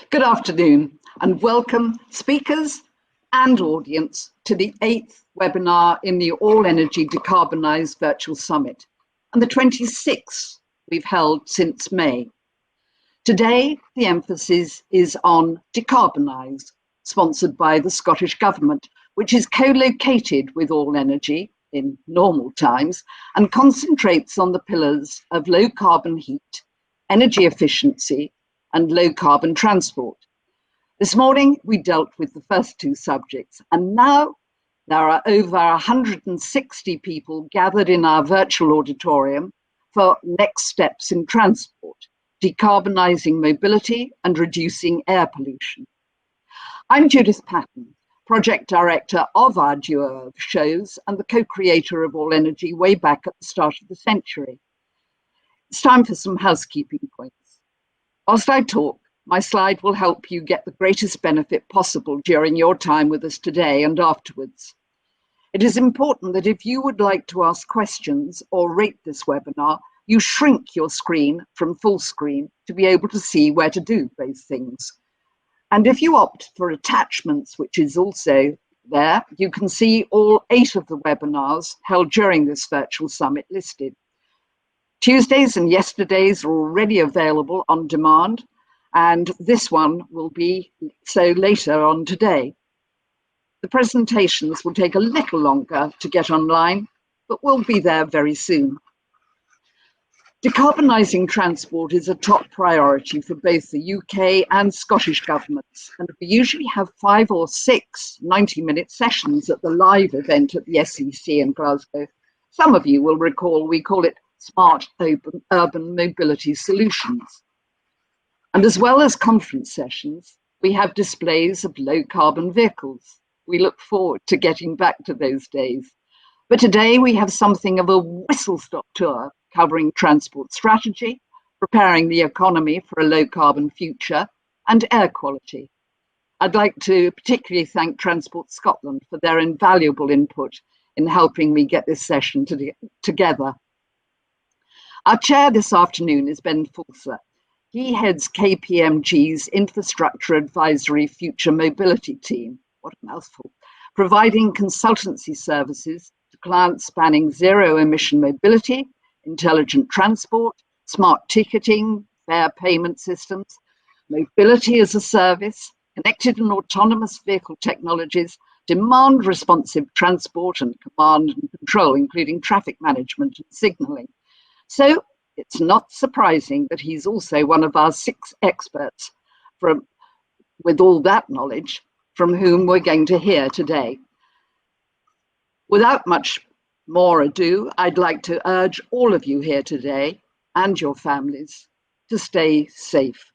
Good afternoon and welcome speakers and audience to the 8th webinar in the All Energy Decarbonised Virtual Summit and the 26th we've held since May. Today, the emphasis is on Decarbonise, sponsored by the Scottish Government, which is co-located with All Energy in normal times and concentrates on the pillars of low carbon heat, energy efficiency, and low carbon transport. This morning, we dealt with the first two subjects, and now there are over 160 people gathered in our virtual auditorium for next steps in transport, decarbonising mobility and reducing air pollution. I'm Judith Patton, Project Director of our duo of shows and the co-creator of All Energy way back at the start of the century. It's time for some housekeeping points. Whilst I talk, my slide will help you get the greatest benefit possible during your time with us today and afterwards. It is important that if you would like to ask questions or rate this webinar, you shrink your screen from full screen to be able to see where to do those things. And if you opt for attachments, which is also there, you can see all 8 of the webinars held during this virtual summit listed. Tuesdays and yesterdays are already available on demand, and this one will be so later on today. The presentations will take a little longer to get online, but will be there very soon. Decarbonising transport is a top priority for both the UK and Scottish governments, and we usually have 5 or 6 90-minute sessions at the live event at the SEC in Glasgow. Some of you will recall we call it Smart Urban Mobility Solutions. And as well as conference sessions, we have displays of low carbon vehicles. We look forward to getting back to those days. But today we have something of a whistle-stop tour covering transport strategy, preparing the economy for a low carbon future, and air quality. I'd like to particularly thank Transport Scotland for their invaluable input in helping me get this session together. Our chair this afternoon is Ben Fulser. He heads KPMG's Infrastructure Advisory Future Mobility team, what a mouthful, providing consultancy services to clients spanning zero-emission mobility, intelligent transport, smart ticketing, fare payment systems, mobility as a service, connected and autonomous vehicle technologies, demand-responsive transport and command and control, including traffic management and signalling. So it's not surprising that he's also one of our 6 experts with all that knowledge from whom we're going to hear today. Without much more ado, I'd like to urge all of you here today and your families to stay safe.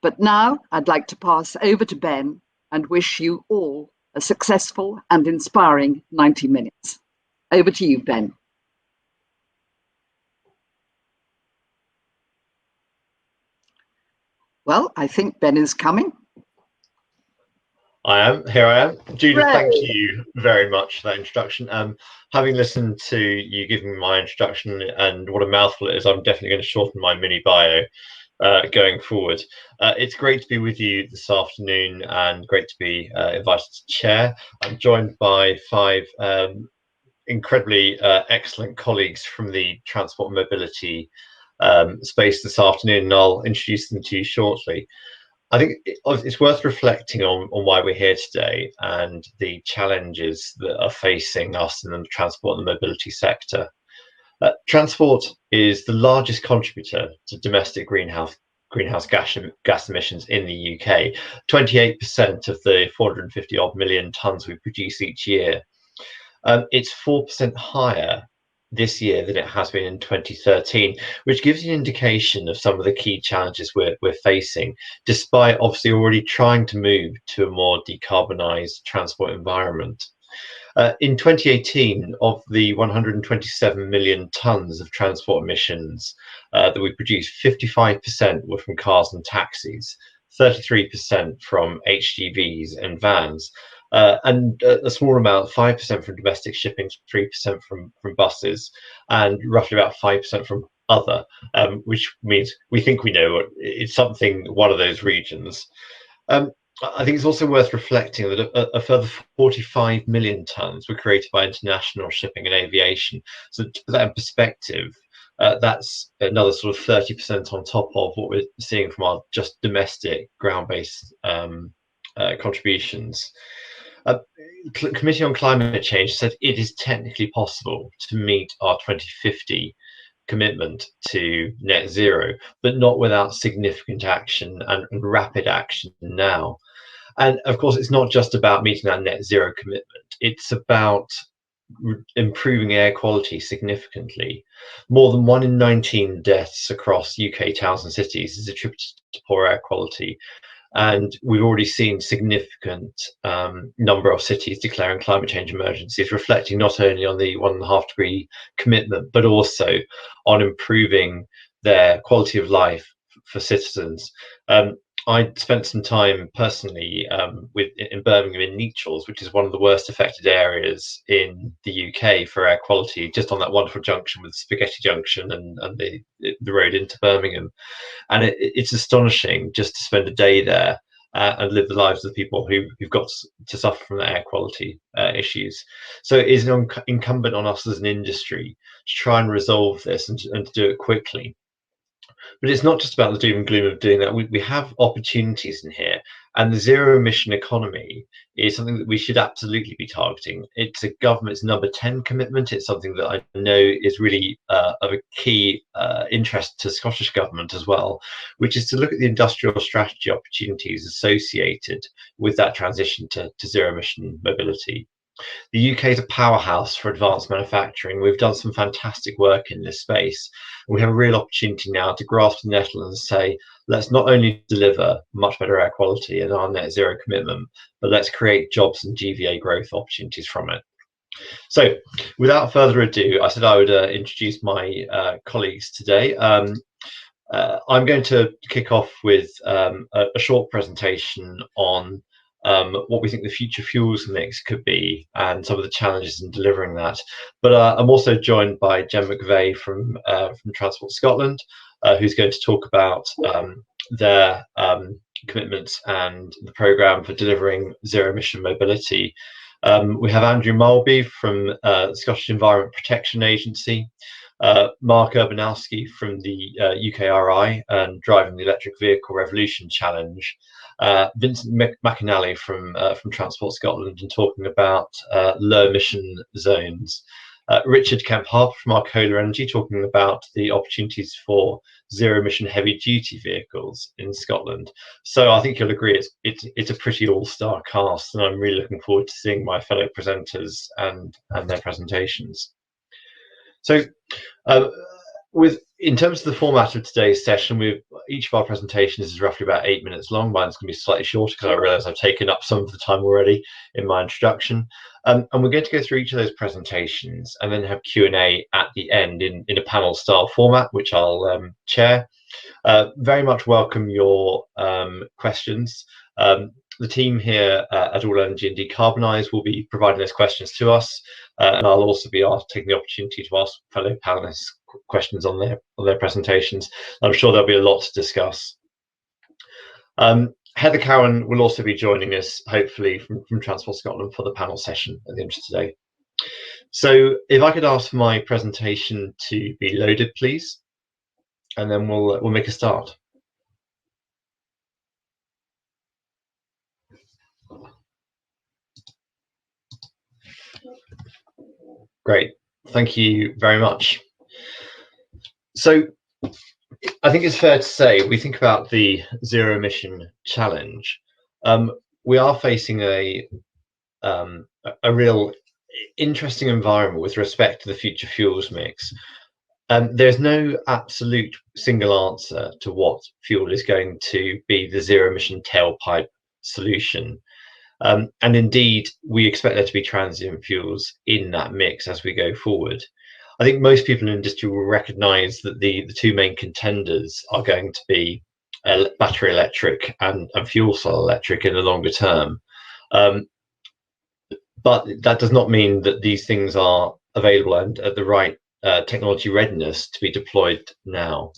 But now I'd like to pass over to Ben and wish you all a successful and inspiring 90 minutes. Over to you, Ben. Well, I think Ben is coming. Here I am. Judith, Hooray. Thank you very much for that introduction. Having listened to you giving me my introduction and what a mouthful it is, I'm definitely going to shorten my mini bio going forward. It's great to be with you this afternoon and great to be invited to chair. I'm joined by 5 incredibly excellent colleagues from the transport and mobility space this afternoon, and I'll introduce them to you shortly. I think it's worth reflecting on why we're here today and the challenges that are facing us in the transport and the mobility sector. Transport is the largest contributor to domestic greenhouse gas emissions in the UK, 28% of the 450 odd million tonnes we produce each year. It's 4% higher this year than it has been in 2013, which gives you an indication of some of the key challenges we're facing, despite obviously already trying to move to a more decarbonised transport environment. In 2018, of the 127 million tonnes of transport emissions that we produced, 55% were from cars and taxis, 33% from HGVs and vans, and a small amount, 5% from domestic shipping, 3% from buses, and roughly about 5% from other, which means we think we know it's something, one of those regions. I think it's also worth reflecting that a further 45 million tonnes were created by international shipping and aviation. So to put that in perspective, that's another sort of 30% on top of what we're seeing from our just domestic ground-based contributions. Committee on Climate Change said it is technically possible to meet our 2050 commitment to net zero, but not without significant action and rapid action now. And of course, it's not just about meeting that net zero commitment. It's about improving air quality significantly. More than 1 in 19 deaths across UK towns and cities is attributed to poor air quality. And we've already seen significant number of cities declaring climate change emergencies, reflecting not only on the 1.5 degree commitment, but also on improving their quality of life for citizens. I spent some time personally in Birmingham in Nechells, which is one of the worst affected areas in the UK for air quality, just on that wonderful junction with Spaghetti Junction and the road into Birmingham. And it's astonishing just to spend a day there and live the lives of the people who've got to suffer from the air quality issues. So it is incumbent on us as an industry to try and resolve this and to do it quickly. But it's not just about the doom and gloom of doing that. We have opportunities in here, and the zero emission economy is something that we should absolutely be targeting. It's a government's number 10 commitment. It's something that I know is really of a key interest to Scottish government as well, which is to look at the industrial strategy opportunities associated with that transition to zero emission mobility. The UK is a powerhouse for advanced manufacturing. We've done some fantastic work in this space. We have a real opportunity now to grasp the nettle and say, let's not only deliver much better air quality and our net zero commitment, but let's create jobs and GVA growth opportunities from it. So without further ado, I said I would introduce my colleagues today. I'm going to kick off with a short presentation on what we think the future fuels mix could be and some of the challenges in delivering that. But I'm also joined by Jen McVeigh from Transport Scotland, who's going to talk about their commitments and the programme for delivering zero emission mobility. We have Andrew Mulby from the Scottish Environment Protection Agency, Mark Urbanowski from the UKRI and Driving the Electric Vehicle Revolution Challenge, Vincent McInally from Transport Scotland and talking about low emission zones, Richard Kemp Harper from Arcola Energy talking about the opportunities for zero emission heavy duty vehicles in Scotland. So I think you'll agree it's a pretty all-star cast, and I'm really looking forward to seeing my fellow presenters and their presentations. So in terms of the format of today's session, each of our presentations is roughly about 8 minutes long. Mine's going to be slightly shorter because I realise I've taken up some of the time already in my introduction. And we're going to go through each of those presentations and then have Q&A at the end in a panel style format, which I'll chair. Very much welcome your questions. The team here at All Energy and Decarbonise will be providing those questions to us, and I'll also be taking the opportunity to ask fellow panelists questions on their presentations. I'm sure there'll be a lot to discuss. Heather Cowan will also be joining us, hopefully from Transport Scotland, for the panel session at the end of today. So if I could ask my presentation to be loaded, please, and then we'll make a start. Great, thank you very much. So I think it's fair to say, we think about the zero emission challenge. We are facing a real interesting environment with respect to the future fuels mix. There's no absolute single answer to what fuel is going to be the zero emission tailpipe solution. And indeed, we expect there to be transient fuels in that mix as we go forward. I think most people in industry will recognise that the two main contenders are going to be battery electric and fuel cell electric in the longer term. But that does not mean that these things are available and at the right technology readiness to be deployed now.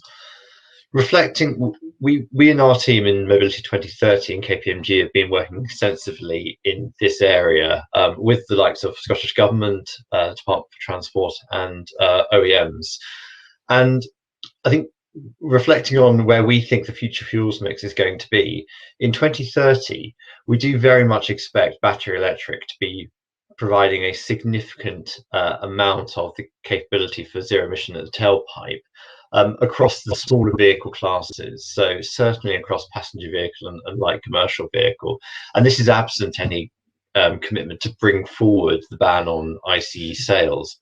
Reflecting, we in our team in Mobility 2030 and KPMG have been working extensively in this area with the likes of Scottish Government, Department for Transport and OEMs. And I think reflecting on where we think the future fuels mix is going to be, in 2030, we do very much expect battery electric to be providing a significant amount of the capability for zero emission at the tailpipe across the smaller vehicle classes. So certainly across passenger vehicle and light commercial vehicle. And this is absent any commitment to bring forward the ban on ICE sales.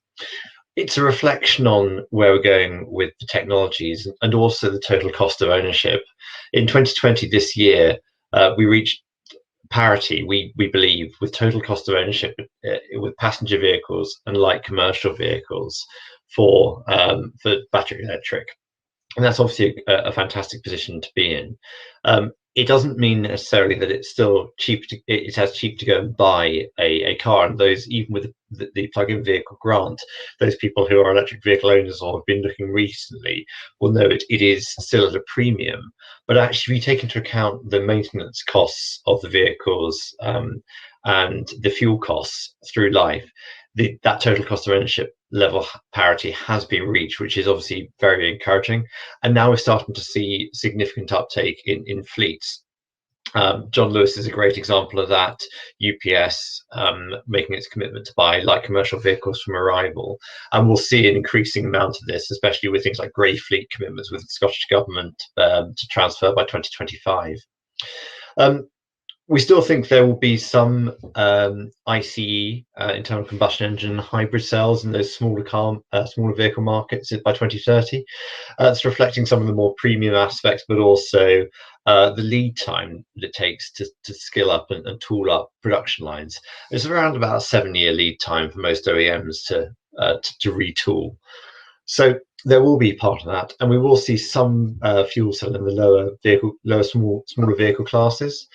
It's a reflection on where we're going with the technologies and also the total cost of ownership. In 2020, this year, we reached parity, we believe, with total cost of ownership with passenger vehicles and light commercial vehicles for battery electric. And that's obviously a fantastic position to be in. It doesn't mean necessarily that it's still cheap it's as cheap to go and buy a car. And those, even with the plug-in vehicle grant, those people who are electric vehicle owners or have been looking recently will know it is still at a premium. But actually, we take into account the maintenance costs of the vehicles and the fuel costs through life. That total cost of ownership level parity has been reached, which is obviously very encouraging. And now we're starting to see significant uptake in fleets. John Lewis is a great example of that. UPS making its commitment to buy light commercial vehicles from Arrival. And we'll see an increasing amount of this, especially with things like grey fleet commitments with the Scottish Government to transfer by 2025. We still think there will be some ICE, internal combustion engine, hybrid cells in those smaller vehicle markets by 2030. It's reflecting some of the more premium aspects, but also the lead time that it takes to skill up and tool up production lines. It's around about a 7-year lead time for most OEMs to retool. So there will be part of that, and we will see some fuel cell in the smaller vehicle classes.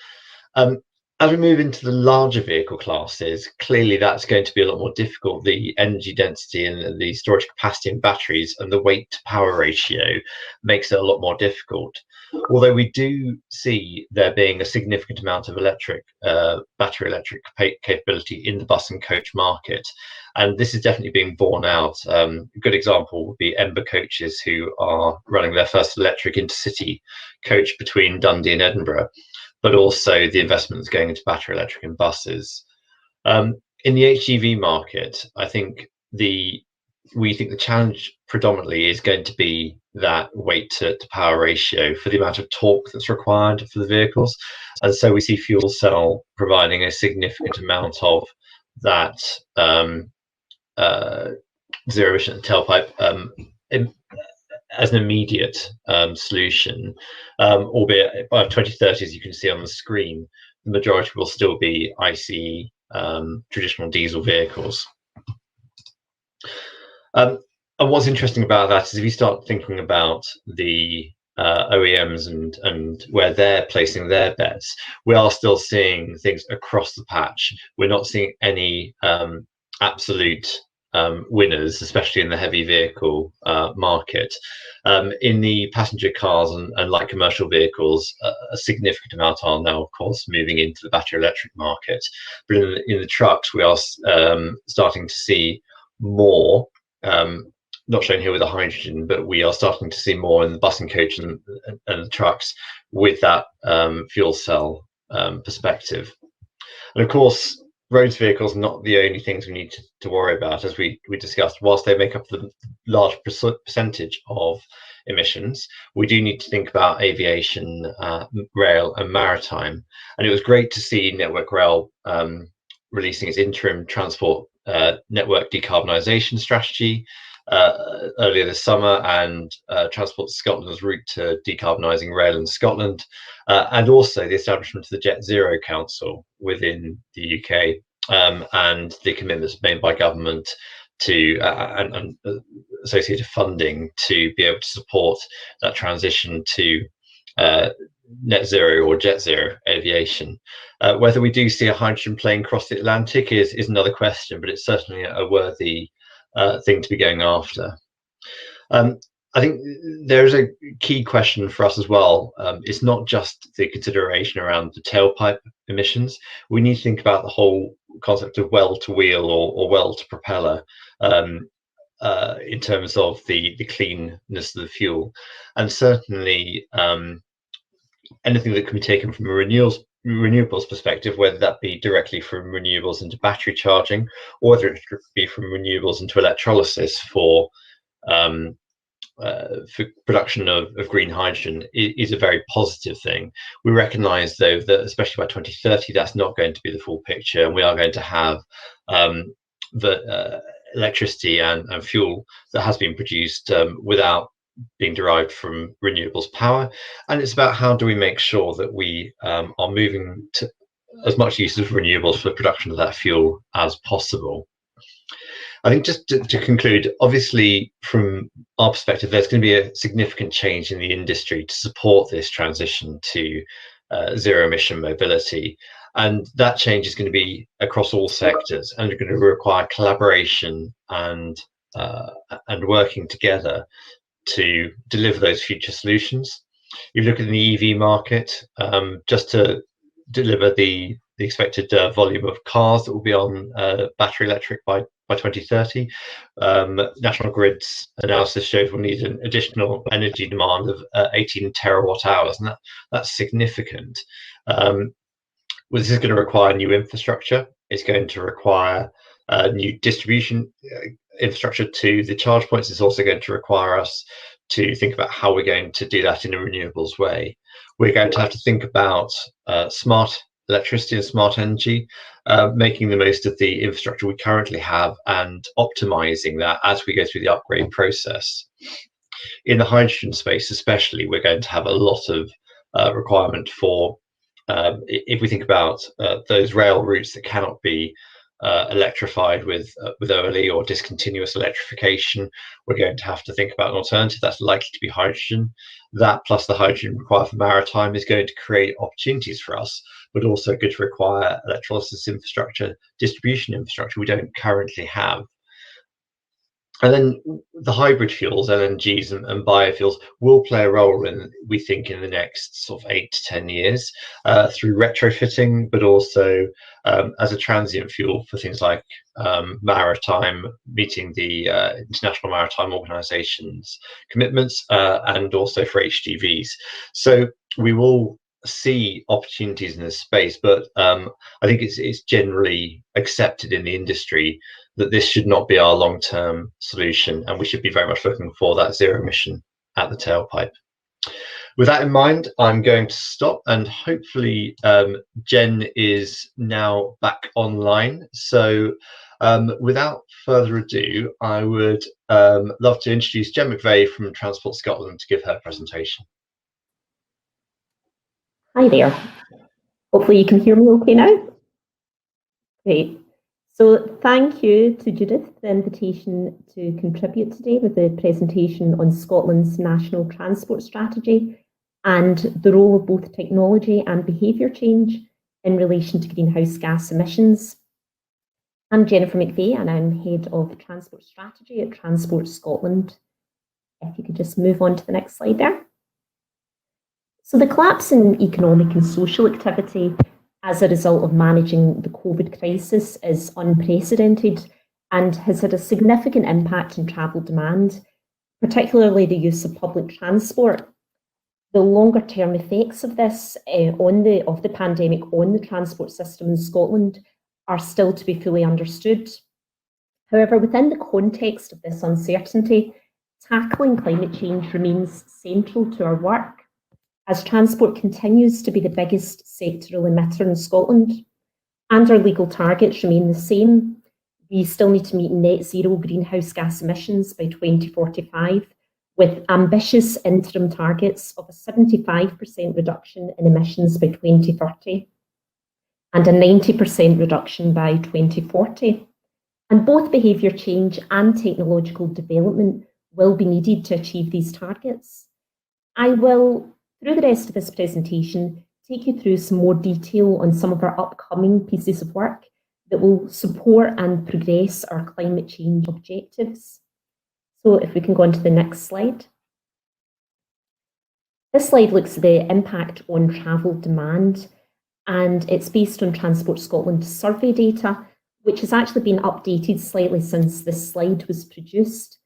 As we move into the larger vehicle classes, clearly that's going to be a lot more difficult. The energy density and the storage capacity in batteries and the weight to power ratio makes it a lot more difficult. Although we do see there being a significant amount of battery electric capability in the bus and coach market. And this is definitely being borne out. A good example would be Ember Coaches, who are running their first electric intercity coach between Dundee and Edinburgh, but also the investment that's going into battery electric in buses. In the HGV market, I think we think the challenge predominantly is going to be that weight to power ratio for the amount of torque that's required for the vehicles. And so we see fuel cell providing a significant amount of that zero emission tailpipe as an immediate solution, albeit by 2030, as you can see on the screen, the majority will still be ICE, traditional diesel vehicles. And what's interesting about that is if you start thinking about the OEMs and where they're placing their bets, we are still seeing things across the patch. We're not seeing any absolute winners, especially in the heavy vehicle market. In the passenger cars and light commercial vehicles, a significant amount are now, of course, moving into the battery electric market. But in the trucks, we are starting to see more, not shown here with the hydrogen, but we are starting to see more in the bus and coach and the trucks with that fuel cell perspective. And of course, roads vehicles are not the only things we need to worry about, as we discussed. Whilst they make up the large percentage of emissions, we do need to think about aviation, rail and maritime. And it was great to see Network Rail releasing its interim transport network decarbonisation strategy earlier this summer, and Transport Scotland's route to decarbonising rail in Scotland, and also the establishment of the Jet Zero Council within the UK, and the commitments made by government to and associated funding to be able to support that transition to net zero or jet zero aviation. Whether we do see a hydrogen plane cross the Atlantic is another question, but it's certainly a worthy thing to be going after. I think there's a key question for us as well. It's not just the consideration around the tailpipe emissions. We need to think about the whole concept of well to wheel or well to propeller in terms of the cleanness of the fuel. And certainly anything that can be taken from a renewables perspective, whether that be directly from renewables into battery charging, or whether it could be from renewables into electrolysis for production of green hydrogen, is a very positive thing. We recognise, though, that especially by 2030, that's not going to be the full picture, and we are going to have the electricity and fuel that has been produced without being derived from renewables power. And it's about how do we make sure that we are moving to as much use of renewables for the production of that fuel as possible. I think just to conclude, obviously from our perspective, there's going to be a significant change in the industry to support this transition to zero emission mobility. And that change is going to be across all sectors, and it's going to require collaboration and working together to deliver those future solutions. You look at the EV market, just to deliver the expected volume of cars that will be on battery electric by 2030. National Grid's analysis shows we'll need an additional energy demand of 18 terawatt hours, and that's significant. This is going to require new infrastructure. It's going to require new distribution infrastructure to the charge points. It's also going to require us to think about how we're going to do that in a renewables way. We're going to have to think about smart electricity and smart energy, making the most of the infrastructure we currently have and optimizing that as we go through the upgrade process. In the hydrogen space especially, we're going to have a lot of requirement for, if we think about those rail routes that cannot be electrified with early or discontinuous electrification, we're going to have to think about an alternative that's likely to be hydrogen. That plus the hydrogen required for maritime is going to create opportunities for us, but also going to require electrolysis infrastructure, distribution infrastructure we don't currently have. And then the hybrid fuels, LNGs and biofuels, will play a role in, we think, in the next sort of 8 to 10 years through retrofitting, but also as a transient fuel for things like maritime, meeting the International Maritime Organization's commitments, and also for HGVs. So we will see opportunities in this space, but I think it's generally accepted in the industry that this should not be our long-term solution, and we should be very much looking for that zero emission at the tailpipe. With that in mind, I'm going to stop, and hopefully Jen is now back online. So without further ado, I would love to introduce Jen McVeigh from Transport Scotland to give her presentation. Hi there. Hopefully you can hear me okay now. Great. So thank you to Judith for the invitation to contribute today with the presentation on Scotland's National Transport Strategy and the role of both technology and behaviour change in relation to greenhouse gas emissions. I'm Jennifer McVeigh and I'm Head of Transport Strategy at Transport Scotland. If you could just move on to the next slide there. So the collapse in economic and social activity as a result of managing the COVID crisis is unprecedented and has had a significant impact on travel demand, particularly the use of public transport. The longer term effects of this of the pandemic on the transport system in Scotland are still to be fully understood. However, within the context of this uncertainty, tackling climate change remains central to our work, as transport continues to be the biggest sectoral emitter in Scotland, and our legal targets remain the same. We still need to meet net zero greenhouse gas emissions by 2045, with ambitious interim targets of a 75% reduction in emissions by 2030 and a 90% reduction by 2040. And both behaviour change and technological development will be needed to achieve these targets. I will, through the rest of this presentation, take you through some more detail on some of our upcoming pieces of work that will support and progress our climate change objectives. So if we can go on to the next slide. This slide looks at the impact on travel demand, and it's based on Transport Scotland survey data, which has actually been updated slightly since this slide was produced.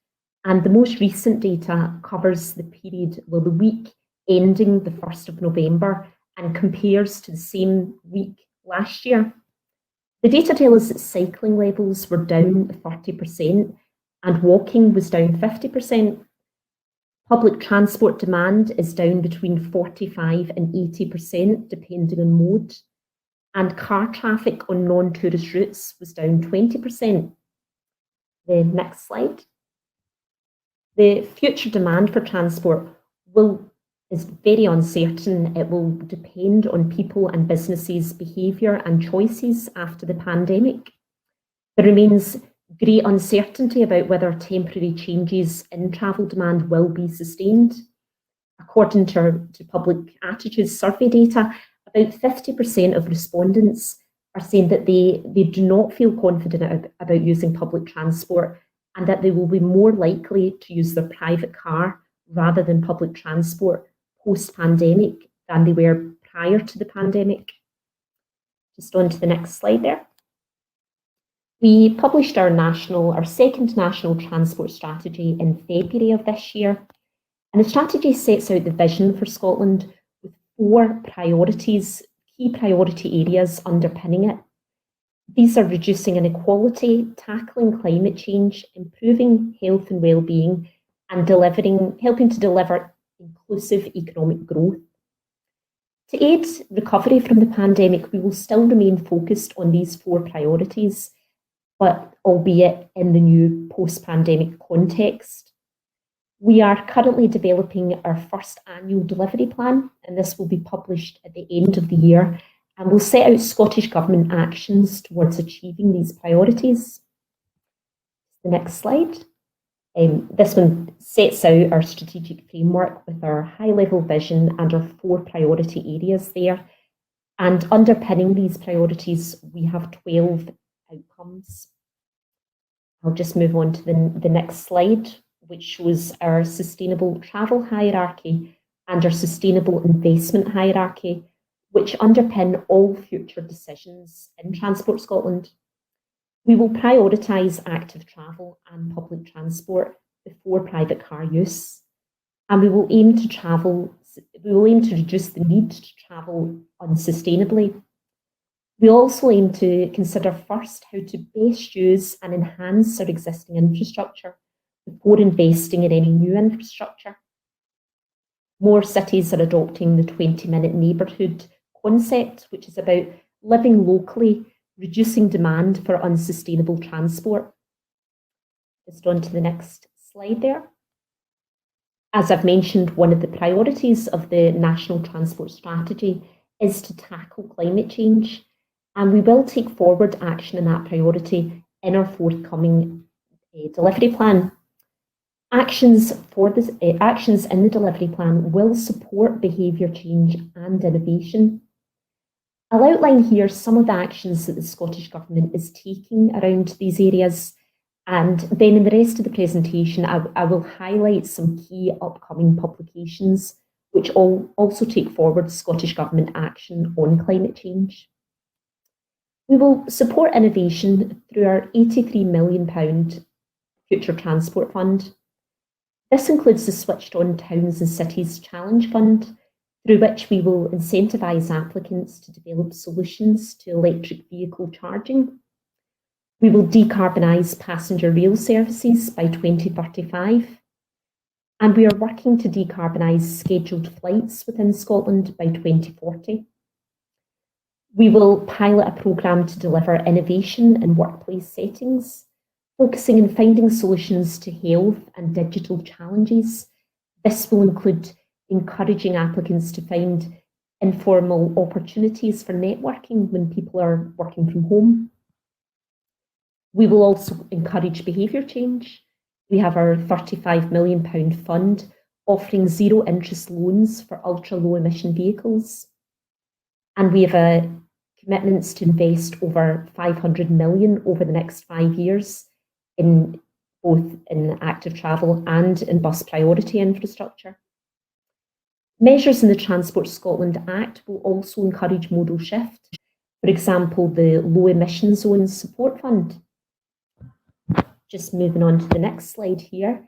And the most recent data covers the period, well, the week ending the 1st of November and compares to the same week last year. The data tell us that cycling levels were down 30% and walking was down 50%. Public transport demand is down between 45 and 80%, depending on mode. And car traffic on non-tourist routes was down 20%. The next slide. The future demand for transport is very uncertain. It will depend on people and businesses' behaviour and choices after the pandemic. There remains great uncertainty about whether temporary changes in travel demand will be sustained. According to Public Attitudes survey data, about 50% of respondents are saying that they do not feel confident about using public transport, and that they will be more likely to use their private car rather than public transport post-pandemic than they were prior to the pandemic. Just on to the next slide there. We published our second national transport strategy in February of this year, and the strategy sets out the vision for Scotland with 4 priorities, key priority areas underpinning it. These are reducing inequality, tackling climate change, improving health and well-being, and helping to deliver inclusive economic growth. To aid recovery from the pandemic, we will still remain focused on these 4 priorities, but albeit in the new post-pandemic context. We are currently developing our first annual delivery plan, and this will be published at the end of the year, and will set out Scottish Government actions towards achieving these priorities. The next slide. This one sets out our strategic framework with our high-level vision and our 4 priority areas there. And underpinning these priorities, we have 12 outcomes. I'll just move on to the next slide, which shows our sustainable travel hierarchy and our sustainable investment hierarchy, which underpin all future decisions in Transport Scotland. We will prioritise active travel and public transport before private car use, and we will aim to reduce the need to travel unsustainably. We also aim to consider first how to best use and enhance our existing infrastructure before investing in any new infrastructure. More cities are adopting the 20-minute neighbourhood concept, which is about living locally, reducing demand for unsustainable transport. Just on to the next slide there. As I've mentioned, one of the priorities of the National Transport Strategy is to tackle climate change, and we will take forward action in that priority in our forthcoming delivery plan. Actions in the delivery plan will support behaviour change and innovation. I'll outline here some of the actions that the Scottish Government is taking around these areas, and then in the rest of the presentation I will highlight some key upcoming publications which also take forward Scottish Government action on climate change. We will support innovation through our £83 million Future Transport Fund. This includes the Switched On Towns and Cities Challenge Fund, through which we will incentivise applicants to develop solutions to electric vehicle charging. We will decarbonise passenger rail services by 2035, and we are working to decarbonise scheduled flights within Scotland by 2040. We will pilot a programme to deliver innovation in workplace settings, focusing on finding solutions to health and digital challenges. This will include encouraging applicants to find informal opportunities for networking when people are working from home. We will also encourage behaviour change. We have our £35 million fund offering zero interest loans for ultra low emission vehicles. And we have a commitments to invest over 500 million over the next 5 years in both in active travel and in bus priority infrastructure. Measures in the Transport Scotland Act will also encourage modal shift. For example, the Low Emission Zones Support Fund. Just moving on to the next slide here.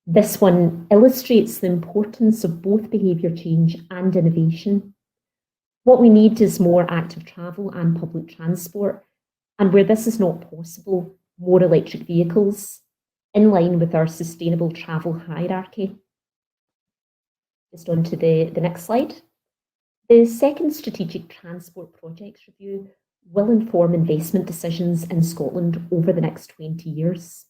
This one illustrates the importance of both behaviour change and innovation. What we need is more active travel and public transport, and where this is not possible, more electric vehicles, in line with our sustainable travel hierarchy. Just on to the next slide. The second Strategic Transport Projects Review will inform investment decisions in Scotland over the next 20 years.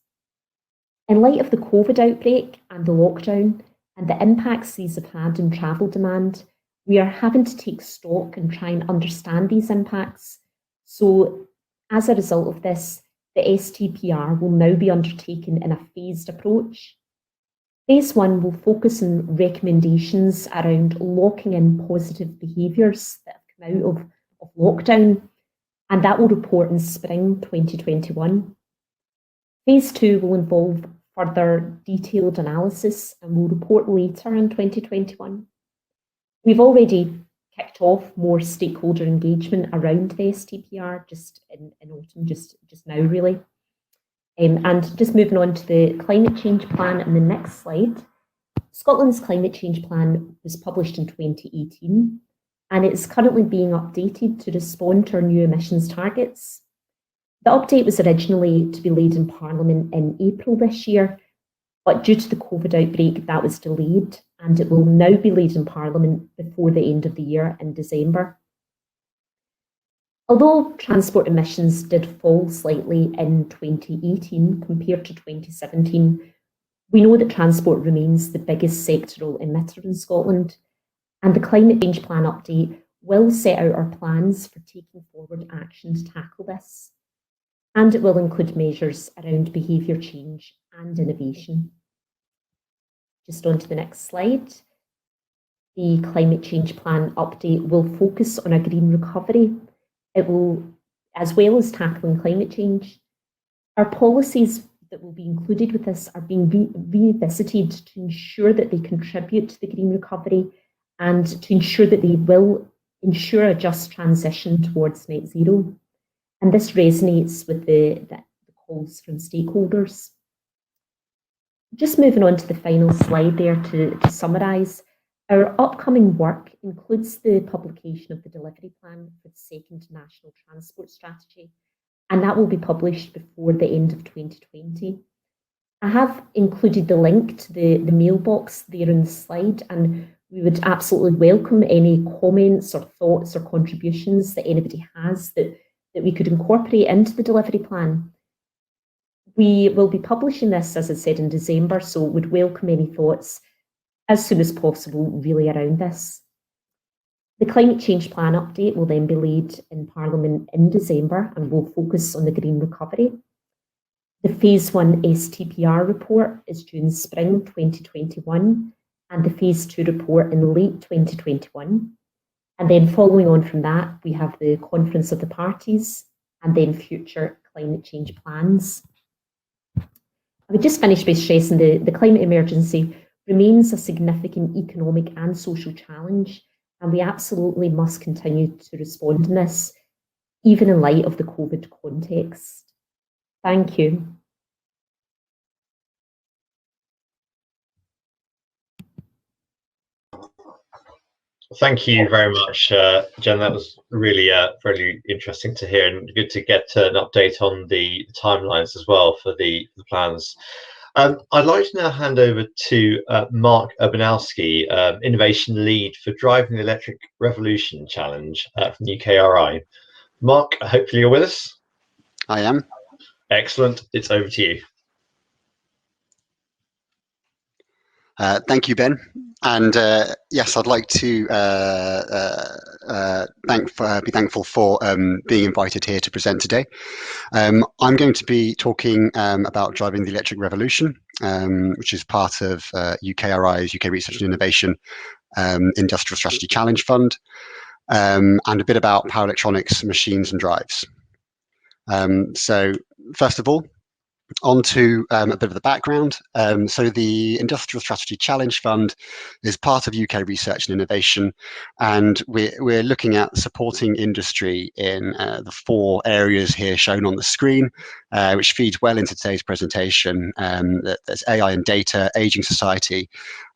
In light of the COVID outbreak and the lockdown and the impacts these have had on travel demand, we are having to take stock and try and understand these impacts. So as a result of this, the STPR will now be undertaken in a phased approach. Phase 1 will focus on recommendations around locking in positive behaviours that have come out of lockdown, and that will report in spring 2021. Phase 2 will involve further detailed analysis and will report later in 2021. We've already kicked off more stakeholder engagement around the STPR just in autumn, just now really. And just moving on to the climate change plan in the next slide. Scotland's climate change plan was published in 2018 and it's currently being updated to respond to our new emissions targets. The update was originally to be laid in Parliament in April this year, but due to the COVID outbreak that was delayed and it will now be laid in Parliament before the end of the year in December. Although transport emissions did fall slightly in 2018 compared to 2017, we know that transport remains the biggest sectoral emitter in Scotland, and the Climate Change Plan update will set out our plans for taking forward action to tackle this, and it will include measures around behaviour change and innovation. Just on to the next slide. The Climate Change Plan update will focus on a green recovery. It will, as well as tackling climate change. Our policies that will be included with this are being revisited to ensure that they contribute to the green recovery and to ensure that they will ensure a just transition towards net zero. And this resonates with the calls from stakeholders. Just moving on to the final slide there to summarise. Our upcoming work includes the publication of the delivery plan for the second National Transport Strategy, and that will be published before the end of 2020. I have included the link to the mailbox there on the slide, and we would absolutely welcome any comments or thoughts or contributions that anybody has that we could incorporate into the delivery plan. We will be publishing this, as I said, in December, so would welcome any thoughts as soon as possible, really, around this. The Climate Change Plan update will then be laid in Parliament in December and will focus on the green recovery. The Phase 1 STPR report is due in spring 2021 and the Phase 2 report in late 2021. And then following on from that, we have the Conference of the Parties and then future climate change plans. I would just finish by stressing the climate emergency remains a significant economic and social challenge, and we absolutely must continue to respond in this, even in light of the COVID context. Thank you. Thank you very much, Jen. That was really, really interesting to hear, and good to get an update on the timelines as well for the plans. I'd like to now hand over to Mark Urbanowski, Innovation Lead for Driving the Electric Revolution Challenge from UKRI. Mark, hopefully you're with us. I am. Excellent. It's over to you. Thank you, Ben. And yes, I'd like to be thankful for being invited here to present today. I'm going to be talking about driving the electric revolution, which is part of UKRI's UK Research and Innovation Industrial Strategy Challenge Fund. and a bit about power electronics, machines and drives. So first of all, on to a bit of the background. So the Industrial Strategy Challenge Fund is part of UK Research and Innovation, and we're looking at supporting industry in the 4 areas here shown on the screen, which feeds well into today's presentation. There's AI and data, ageing society,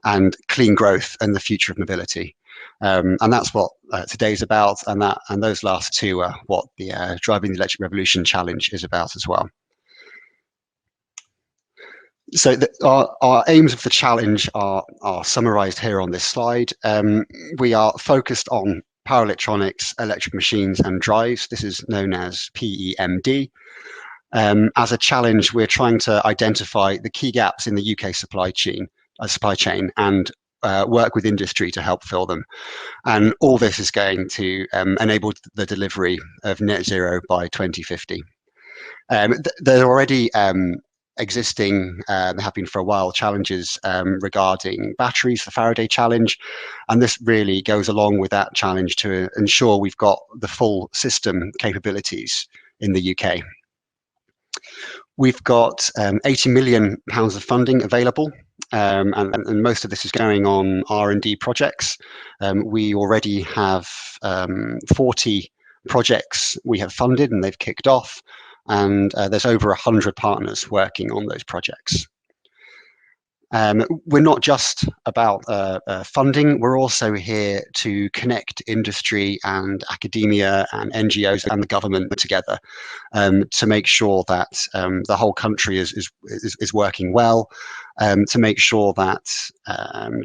and clean growth and the future of mobility. And that's what today's about, and those last 2 are what the Driving the Electric Revolution Challenge is about as well. So our aims of the challenge are summarised here on this slide. We are focused on power electronics, electric machines and drives. This is known as PEMD. As a challenge, we're trying to identify the key gaps in the UK supply chain and work with industry to help fill them. And all this is going to enable the delivery of net zero by 2050. There are already existing, there have been for a while, challenges regarding batteries, the Faraday challenge, and this really goes along with that challenge to ensure we've got the full system capabilities in the UK. We've got £80 million of funding available, and most of this is going on R&D projects. We already have 40 projects we have funded and they've kicked off, and there's over 100 partners working on those projects. We're not just about funding, we're also here to connect industry and academia and NGOs and the government together to make sure that the whole country is working well, to make sure that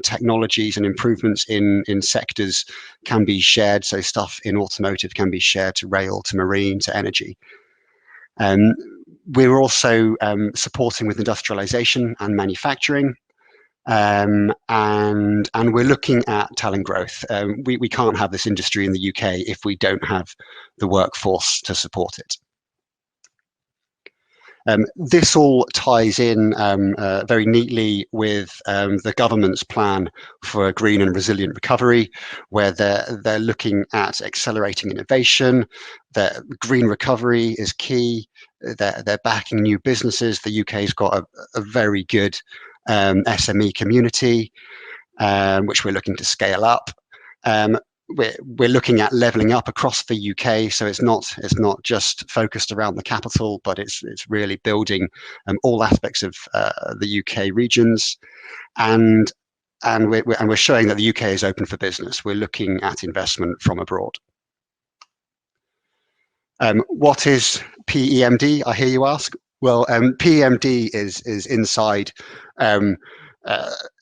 technologies and improvements in sectors can be shared, so stuff in automotive can be shared to rail, to marine, to energy. We're also supporting with industrialization and manufacturing, and we're looking at talent growth. We can't have this industry in the UK if we don't have the workforce to support it. This all ties in very neatly with the government's plan for a green and resilient recovery, where they're looking at accelerating innovation. The green recovery is key. They're backing new businesses. The UK's got a very good SME community, which we're looking to scale up. We're looking at levelling up across the UK, so it's not just focused around the capital, but it's really building all aspects of the UK regions, and we're showing that the UK is open for business. We're looking at investment from abroad. What is PEMD? I hear you ask. Well, PEMD is inside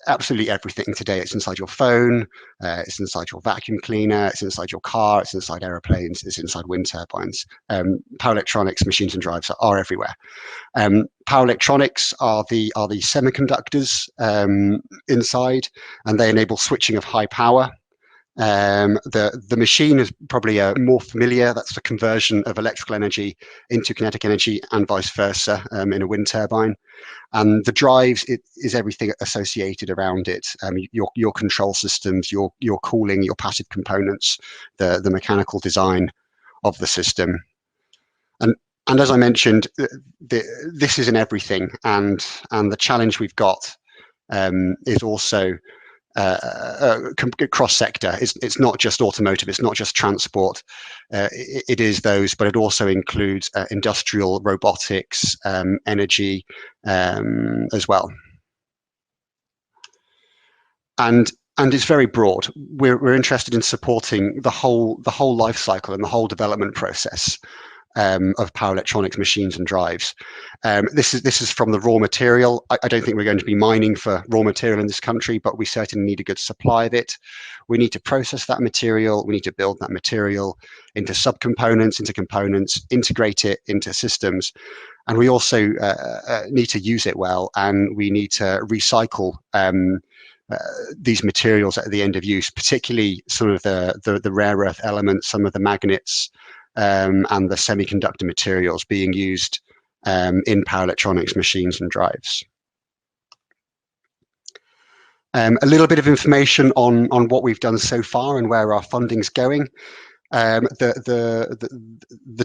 absolutely everything today. It's inside your phone, it's inside your vacuum cleaner, it's inside your car, it's inside aeroplanes, it's inside wind turbines. Power electronics, machines and drives are everywhere. Power electronics are the semiconductors inside, and they enable switching of high power. The machine is probably more familiar. That's the conversion of electrical energy into kinetic energy and vice versa in a wind turbine. And the drives, it is everything associated around it. Your control systems, your cooling, your passive components, the mechanical design of the system. And as I mentioned, this is in everything. And the challenge we've got is also cross-sector. It's not just automotive, it's not just transport, it is those, but it also includes industrial, robotics, energy as well. And it's very broad. We're interested in supporting the whole life cycle and the whole development process of power electronics, machines and drives. This is from the raw material. I don't think we're going to be mining for raw material in this country, but we certainly need a good supply of it. We need to process that material. We need to build that material into subcomponents, into components, integrate it into systems. And we also need to use it well, and we need to recycle these materials at the end of use, particularly some of the rare earth elements, some of the magnets, and the semiconductor materials being used in power electronics, machines and drives. A little bit of information on what we've done so far and where our funding's going. The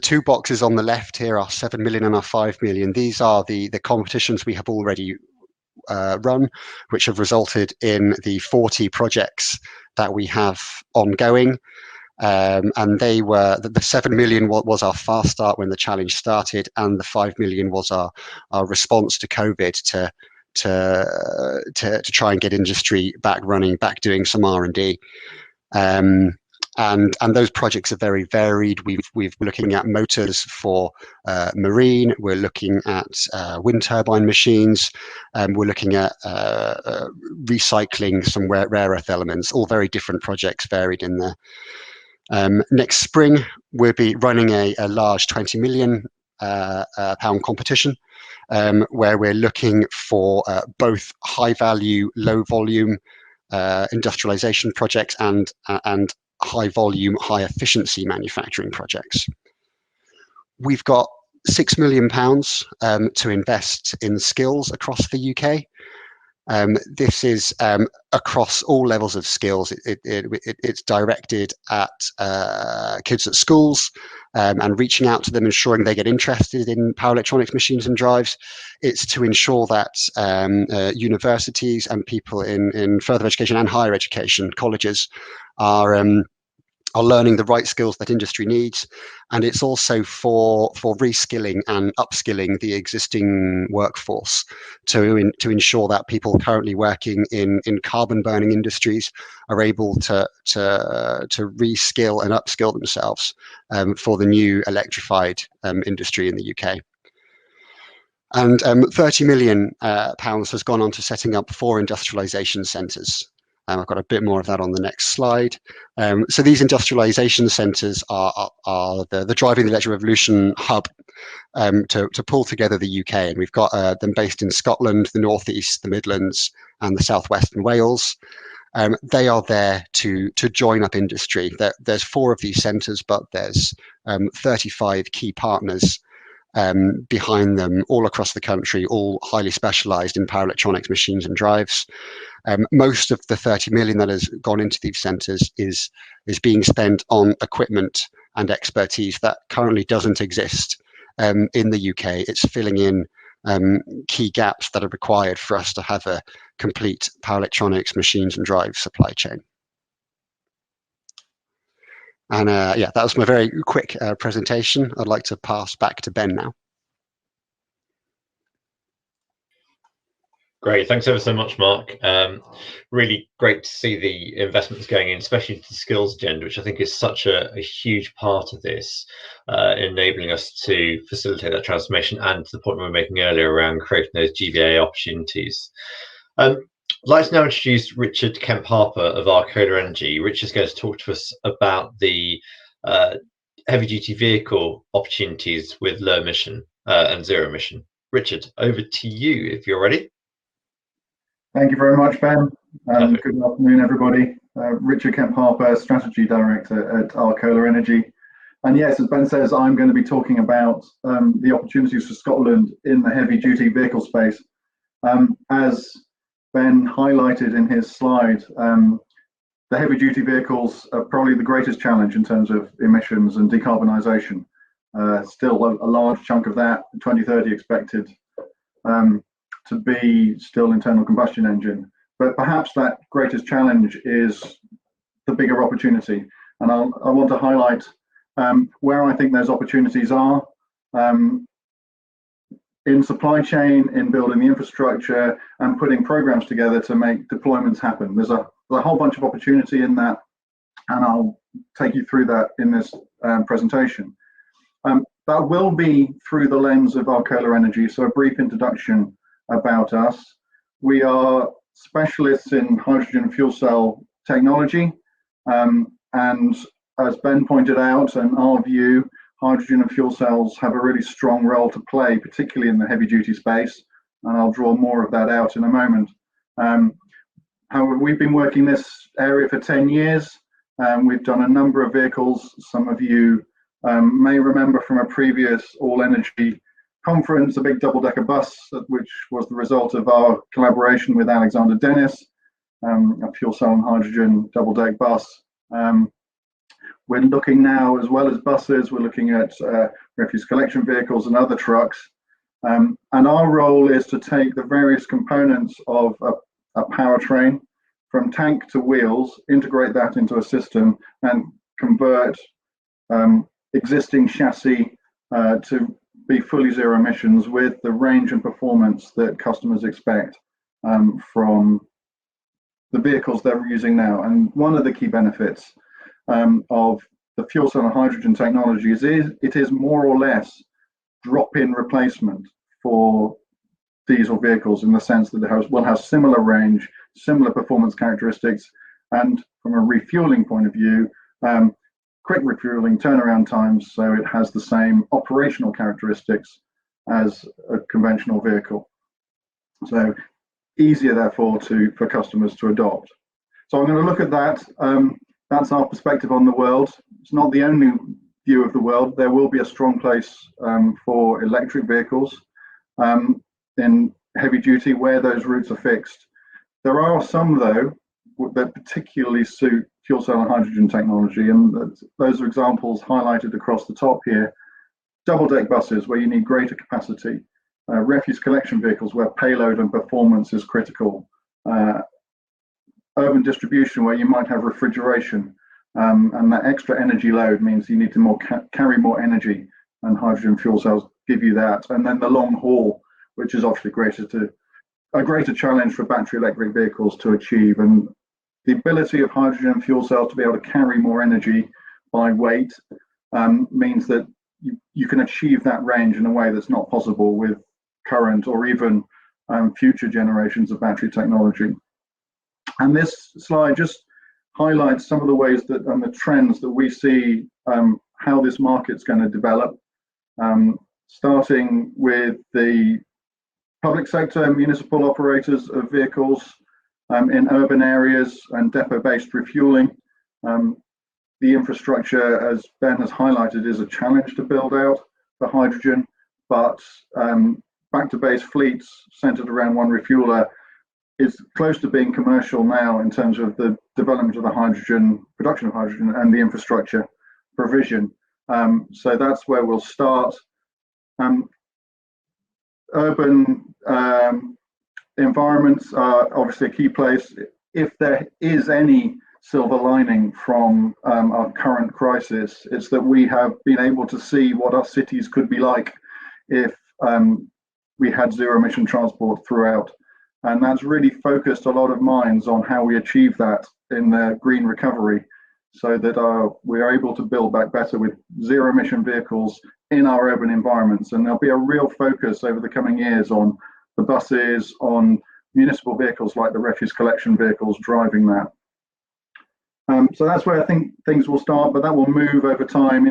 two boxes on the left here are 7 million and our 5 million. These are the competitions we have already run, which have resulted in the 40 projects that we have ongoing. And they were the 7 million was our fast start when the challenge started, and the 5 million was our response to COVID to try and get industry back running, back doing some R&D. And those projects are very varied. We're looking at motors for marine. We're looking at wind turbine machines. We're looking at recycling some rare earth elements. All very different projects, varied in there. Next spring, we'll be running a large 20 million pound competition where we're looking for both high value, low volume industrialization projects and high volume, high efficiency manufacturing projects. We've got £6 million to invest in skills across the UK. This is across all levels of skills. It's directed at kids at schools and reaching out to them, ensuring they get interested in power electronics, machines and drives. It's to ensure that universities and people in further education and higher education, colleges, are learning the right skills that industry needs. And it's also for reskilling and upskilling the existing workforce to ensure that people currently working in carbon burning industries are able to reskill and upskill themselves for the new electrified industry in the UK. And £30 million has gone on to setting up 4 industrialisation centres. I've got a bit more of that on the next slide. So these industrialisation centres are the Driving the Electric Revolution hub to pull together the UK. And we've got them based in Scotland, the North East, the Midlands and the South West and Wales. They are there to join up industry. There's 4 of these centres, but there's 35 key partners behind them all across the country, all highly specialised in power electronics, machines and drives. Most of the 30 million that has gone into these centres is being spent on equipment and expertise that currently doesn't exist in the UK. It's filling in key gaps that are required for us to have a complete power electronics, machines and drive supply chain. And yeah, that was my very quick presentation. I'd like to pass back to Ben now. Great, thanks ever so much, Mark. Really great to see the investments going in, especially into the skills agenda, which I think is such a huge part of this, enabling us to facilitate that transformation, and to the point we were making earlier around creating those GVA opportunities. I'd like to now introduce Richard Kemp-Harper of Arcola Energy. Richard's going to talk to us about the heavy-duty vehicle opportunities with low emission and zero emission. Richard, over to you if you're ready. Thank you very much, Ben. Good afternoon, everybody. Richard Kemp-Harper, Strategy Director at Arcola Energy. And yes, as Ben says, I'm going to be talking about the opportunities for Scotland in the heavy-duty vehicle space. As Ben highlighted in his slide, the heavy-duty vehicles are probably the greatest challenge in terms of emissions and decarbonisation. Still a large chunk of that, 2030 expected to be still internal combustion engine. But perhaps that greatest challenge is the bigger opportunity. And I want to highlight where I think those opportunities are in supply chain, in building the infrastructure and putting programs together to make deployments happen. There's a whole bunch of opportunity in that, and I'll take you through that in this presentation. That will be through the lens of Arcola Energy, so a brief introduction about us. We are specialists in hydrogen fuel cell technology, and as Ben pointed out, in our view, hydrogen and fuel cells have a really strong role to play, particularly in the heavy duty space, and I'll draw more of that out in a moment. However, we've been working this area for 10 years. We've done a number of vehicles. Some of you may remember from a previous all energy conference, a big double-decker bus, which was the result of our collaboration with Alexander Dennis. a fuel cell and hydrogen double-deck bus. We're looking now, as well as buses, we're looking at refuse collection vehicles and other trucks. And our role is to take the various components of a powertrain from tank to wheels, integrate that into a system, and convert existing chassis to be fully zero emissions with the range and performance that customers expect from the vehicles they're using now. And one of the key benefits of the fuel cell and hydrogen technologies is it is more or less drop-in replacement for diesel vehicles, in the sense that it will have similar range, similar performance characteristics, and from a refueling point of view, quick refueling turnaround times, so it has the same operational characteristics as a conventional vehicle. So easier, therefore, for customers to adopt. So I'm going to look at that. That's our perspective on the world. It's not the only view of the world. There will be a strong place for electric vehicles in heavy duty where those routes are fixed. There are some, though, that particularly suit fuel cell and hydrogen technology, and those are examples highlighted across the top here. Double-deck buses, where you need greater capacity. Refuse collection vehicles, where payload and performance is critical. Urban distribution, where you might have refrigeration, and that extra energy load means you need to carry more energy, and hydrogen fuel cells give you that. And then the long haul, which is obviously a greater challenge for battery electric vehicles to achieve. And the ability of hydrogen fuel cells to be able to carry more energy by weight means that you can achieve that range in a way that's not possible with current or even future generations of battery technology. And this slide just highlights some of the ways that and the trends that we see how this market's going to develop, starting with the public sector, municipal operators of vehicles in urban areas and depot-based refueling. The infrastructure, as Ben has highlighted, is a challenge to build out for hydrogen, but back-to-base fleets centered around one refueler is close to being commercial now in terms of the development of the hydrogen, production of hydrogen, and the infrastructure provision. So that's where we'll start. Urban environments are obviously a key place. If there is any silver lining from our current crisis, it's that we have been able to see what our cities could be like if we had zero emission transport throughout. And that's really focused a lot of minds on how we achieve that in the green recovery, so that we are able to build back better with zero emission vehicles in our urban environments. And there'll be a real focus over the coming years on the buses, on municipal vehicles like the refuse collection vehicles driving that. So that's where I think things will start, but that will move over time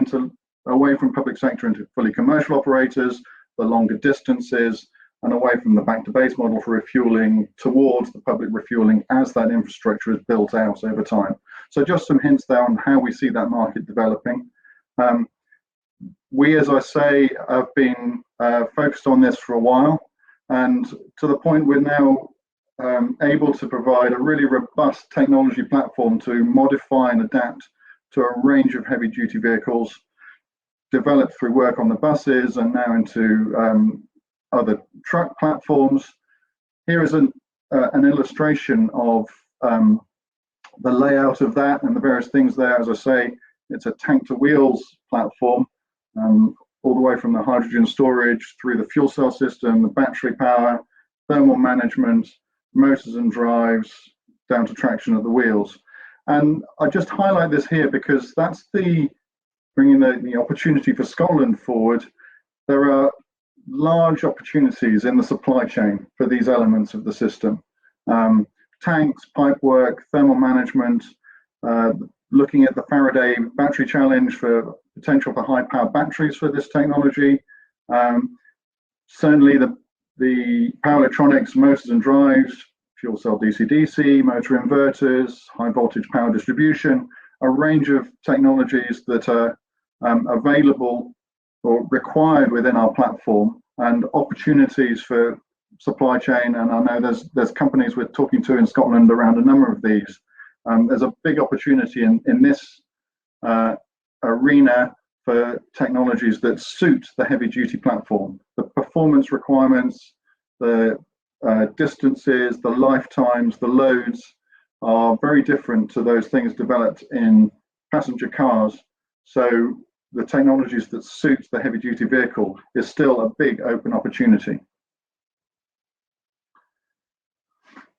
away from public sector into fully commercial operators, the longer distances, and away from the back-to-base model for refueling towards the public refueling as that infrastructure is built out over time. So just some hints there on how we see that market developing. We, as I say, have been focused on this for a while, and to the point we're now able to provide a really robust technology platform to modify and adapt to a range of heavy-duty vehicles, developed through work on the buses and now into other truck platforms. Here is an illustration of the layout of that and the various things there. As I say, it's a tank-to-wheels platform, all the way from the hydrogen storage through the fuel cell system, the battery power, thermal management, motors and drives, down to traction of the wheels. And I just highlight this here because that's bringing the opportunity for Scotland forward. There are large opportunities in the supply chain for these elements of the system. Tanks, pipework, thermal management, looking at the Faraday battery challenge for potential for high power batteries for this technology. Certainly the power electronics, motors and drives, fuel cell DC-DC, motor inverters, high voltage power distribution, a range of technologies that are available or required within our platform, and opportunities for supply chain, and I know there's companies we're talking to in Scotland around a number of these. There's a big opportunity in this arena for technologies that suit the heavy-duty platform. The performance requirements, the distances, the lifetimes, the loads are very different to those things developed in passenger cars. So the technologies that suit the heavy-duty vehicle is still a big open opportunity.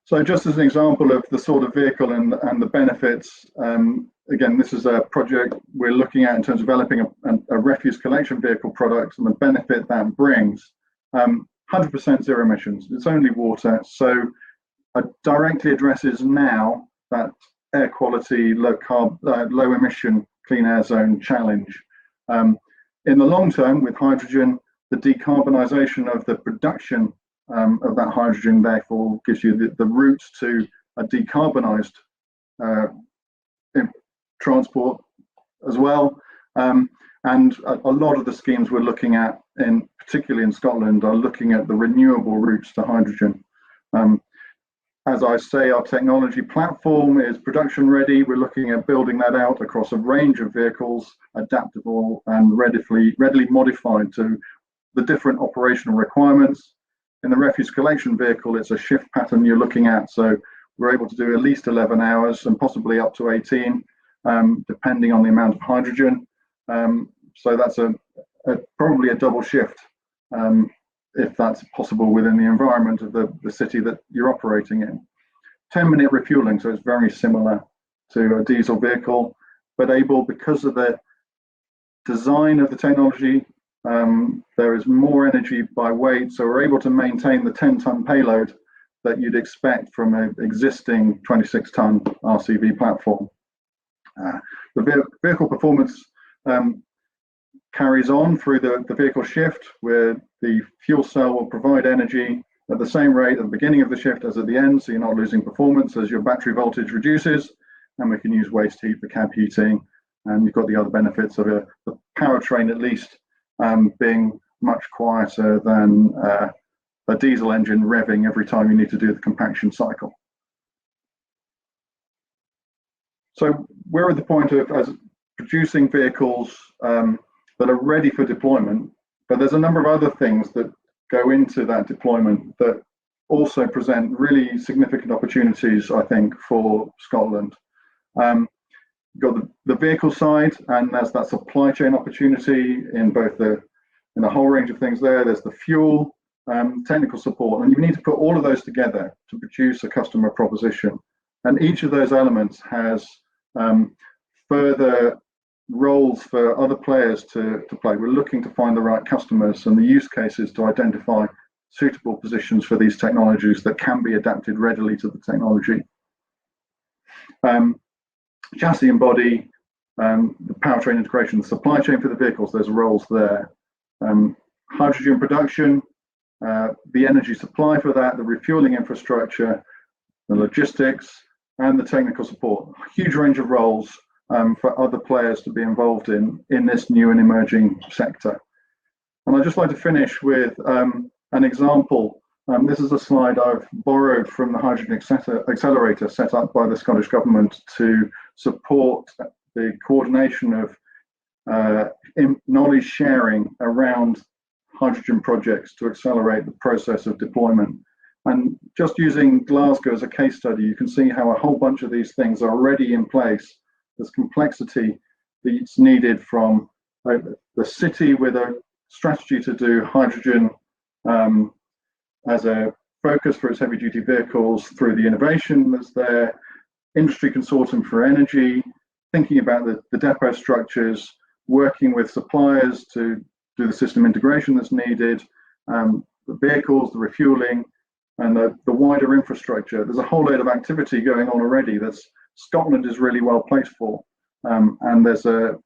So just as an example of the sort of vehicle and the benefits, again, this is a project we're looking at in terms of developing a refuse collection vehicle product and the benefit that brings. 100% zero emissions, it's only water, so it directly addresses now that air quality, low emission, clean air zone challenge. In the long term, with hydrogen, the decarbonisation of the production of that hydrogen therefore gives you the route to a decarbonised transport as well. And a lot of the schemes we're looking at, particularly in Scotland, are looking at the renewable routes to hydrogen. As I say, our technology platform is production ready. We're looking at building that out across a range of vehicles, adaptable and readily modified to the different operational requirements. In the refuse collection vehicle, it's a shift pattern you're looking at, so we're able to do at least 11 hours and possibly up to 18, depending on the amount of hydrogen. So that's probably a double shift, if that's possible within the environment of the city that you're operating in. 10-minute refueling, so it's very similar to a diesel vehicle, but able, because of the design of the technology, there is more energy by weight, so we're able to maintain the 10-ton payload that you'd expect from an existing 26-ton RCV platform. The vehicle performance carries on through the vehicle shift, where the fuel cell will provide energy at the same rate at the beginning of the shift as at the end, so you're not losing performance as your battery voltage reduces, and we can use waste heat for cab heating, and you've got the other benefits of the powertrain at least being much quieter than a diesel engine revving every time you need to do the compaction cycle. So we're at the point of as producing vehicles that are ready for deployment, but there's a number of other things that go into that deployment that also present really significant opportunities, I think, for Scotland. You've got the vehicle side, and there's that supply chain opportunity in a whole range of things there. There's the fuel, technical support, and you need to put all of those together to produce a customer proposition. And each of those elements has further roles for other players to play. We're looking to find the right customers and the use cases to identify suitable positions for these technologies that can be adapted readily to the technology. Chassis and body, the powertrain integration, the supply chain for the vehicles, there's roles there. Hydrogen production, the energy supply for that, the refueling infrastructure, the logistics, and the technical support. A huge range of roles for other players to be involved in this new and emerging sector. And I'd just like to finish with an example. This is a slide I've borrowed from the Hydrogen Accelerator set up by the Scottish Government to support the coordination of knowledge sharing around hydrogen projects to accelerate the process of deployment. And just using Glasgow as a case study, you can see how a whole bunch of these things are already in place. There's complexity that's needed from the city with a strategy to do hydrogen as a focus for its heavy-duty vehicles, through the innovation that's there, industry consortium for energy, thinking about the depot structures, working with suppliers to do the system integration that's needed, the vehicles, the refueling, and the wider infrastructure. There's a whole load of activity going on already that Scotland is really well placed for. And there's a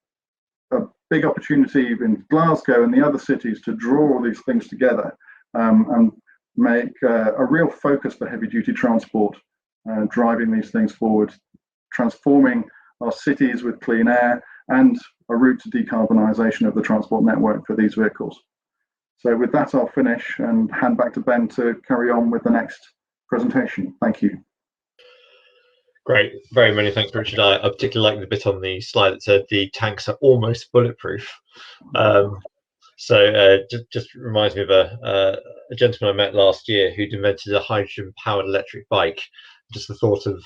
big opportunity in Glasgow and the other cities to draw all these things together and make a real focus for heavy duty transport, driving these things forward, transforming our cities with clean air and a route to decarbonisation of the transport network for these vehicles. So with that, I'll finish and hand back to Ben to carry on with the next presentation. Thank you. Great, very many thanks, Richard. I particularly like the bit on the slide that said the tanks are almost bulletproof. Just reminds me of a gentleman I met last year who'd invented a hydrogen-powered electric bike. Just the thought of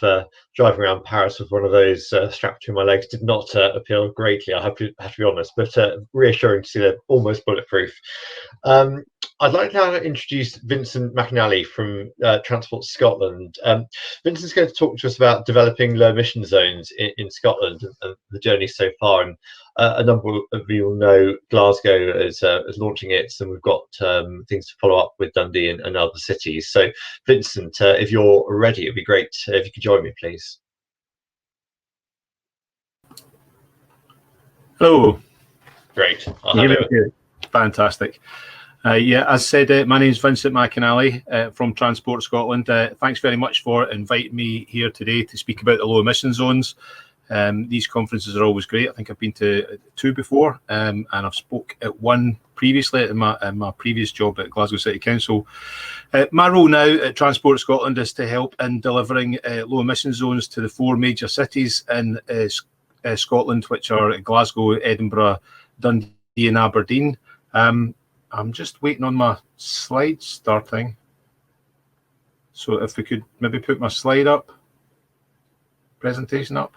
driving around Paris with one of those strapped to my legs did not appeal greatly, I have to be honest, but reassuring to see they're almost bulletproof. I'd like now to introduce Vincent McAnally from Transport Scotland. Vincent's going to talk to us about developing low emission zones in Scotland and the journey so far. And a number of you will know Glasgow is launching it, and we've got things to follow up with Dundee and other cities. So Vincent, if you're ready, it'd be great if you could join me, please. Hello. Great. Fantastic. Yeah, as said, my name is Vincent McAnally from Transport Scotland. Thanks very much for inviting me here today to speak about the low emission zones. These conferences are always great. I think I've been to 2 before, and I've spoke at 1 previously in my previous job at Glasgow City Council. My role now at Transport Scotland is to help in delivering low emission zones to the 4 major cities in Scotland, which are Glasgow, Edinburgh, Dundee and Aberdeen. I'm just waiting on my slides starting. So if we could maybe put my slide up, presentation up.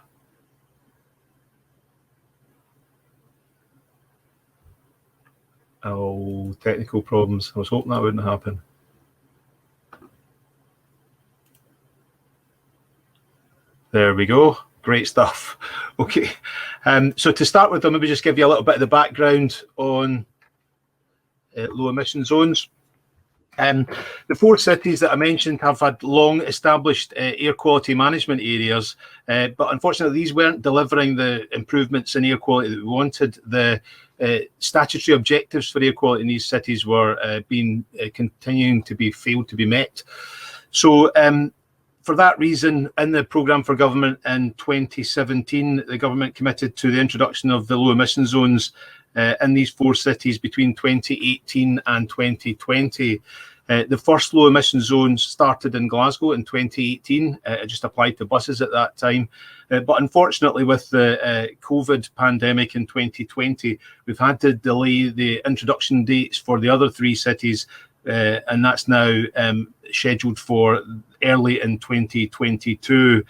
Oh, technical problems. I was hoping that wouldn't happen. There we go. Great stuff. Okay. So to start with, I'll maybe just give you a little bit of the background on low emission zones. The 4 cities that I mentioned have had long established air quality management areas, but unfortunately these weren't delivering the improvements in air quality that we wanted. The statutory objectives for air quality in these cities were continuing to be failed to be met. So for that reason, in the programme for government in 2017, the government committed to the introduction of the low emission zones in these 4 cities between 2018 and 2020. The first low emission zones started in Glasgow in 2018. It just applied to buses at that time. But unfortunately, with the COVID pandemic in 2020, we've had to delay the introduction dates for the other 3 cities, and that's now scheduled for early in 2022.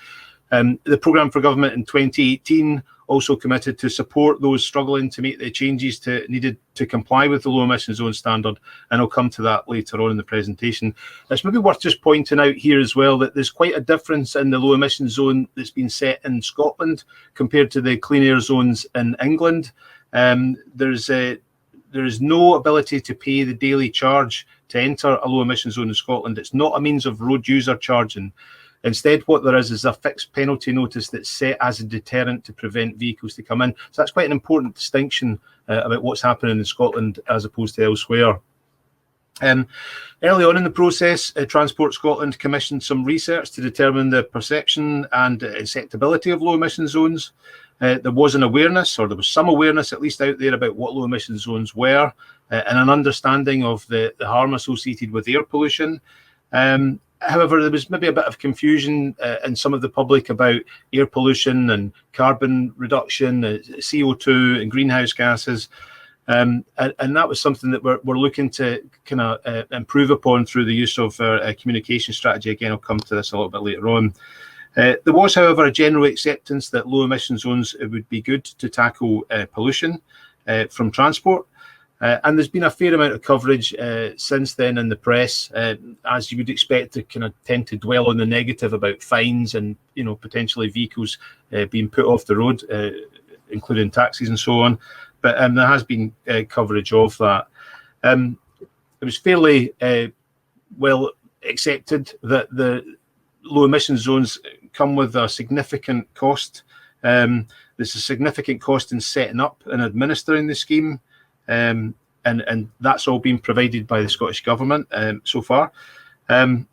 The programme for government in 2018 also committed to support those struggling to make the changes needed to comply with the low emission zone standard, and I'll come to that later on in the presentation. It's maybe worth just pointing out here as well that there's quite a difference in the low emission zone that's been set in Scotland compared to the clean air zones in England. There is no ability to pay the daily charge to enter a low emission zone in Scotland. It's not a means of road user charging. Instead, what there is a fixed penalty notice that's set as a deterrent to prevent vehicles to come in. So that's quite an important distinction about what's happening in Scotland as opposed to elsewhere. Early on in the process, Transport Scotland commissioned some research to determine the perception and acceptability of low emission zones. There was an awareness, or there was some awareness at least out there about what low emission zones were, and an understanding of the harm associated with air pollution. However, there was maybe a bit of confusion in some of the public about air pollution and carbon reduction, CO2 and greenhouse gases. And that was something that we're looking to kind of improve upon through the use of our communication strategy. Again, I'll come to this a little bit later on. There was, however, a general acceptance that low emission zones would be good to tackle pollution from transport. And there's been a fair amount of coverage since then in the press, as you would expect, to kind of tend to dwell on the negative about fines and, you know, potentially vehicles being put off the road, including taxis and so on. But there has been coverage of that. It was fairly well accepted that the low emission zones come with a significant cost. There's a significant cost in setting up and administering the scheme. And that's all been provided by the Scottish Government so far. In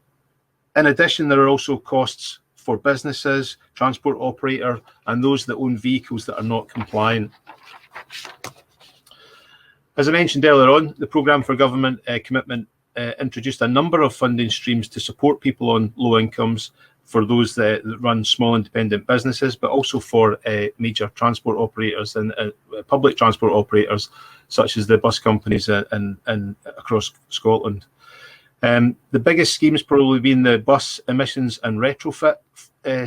addition, there are also costs for businesses, transport operator, and those that own vehicles that are not compliant. As I mentioned earlier on, the Programme for Government Commitment introduced a number of funding streams to support people on low incomes, for those that run small independent businesses, but also for major transport operators and public transport operators, such as the bus companies and across Scotland. The biggest scheme's probably been the bus emissions and retrofit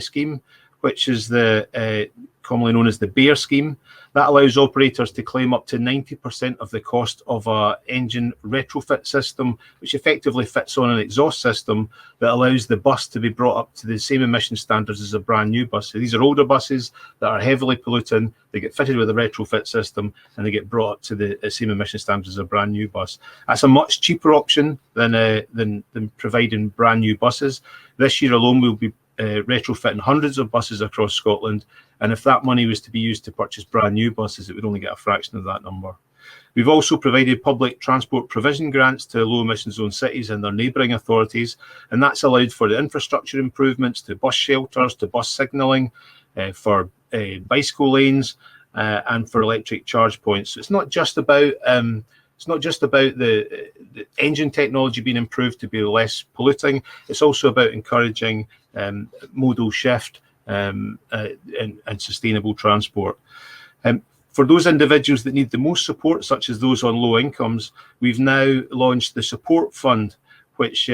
scheme, which is the commonly known as the BEAR scheme. That allows operators to claim up to 90% of the cost of an engine retrofit system, which effectively fits on an exhaust system that allows the bus to be brought up to the same emission standards as a brand new bus. So these are older buses that are heavily polluting, they get fitted with a retrofit system, and they get brought up to the same emission standards as a brand new bus. That's a much cheaper option than providing brand new buses. This year alone, we'll be retrofitting hundreds of buses across Scotland, and if that money was to be used to purchase brand new buses, it would only get a fraction of that number. We've also provided public transport provision grants to low emission zone cities and their neighbouring authorities, and that's allowed for the infrastructure improvements, to bus shelters, to bus signalling, for bicycle lanes, and for electric charge points. So it's not just about the engine technology being improved to be less polluting. It's also about encouraging modal shift and sustainable transport. For those individuals that need the most support, such as those on low incomes, we've now launched the Support Fund, which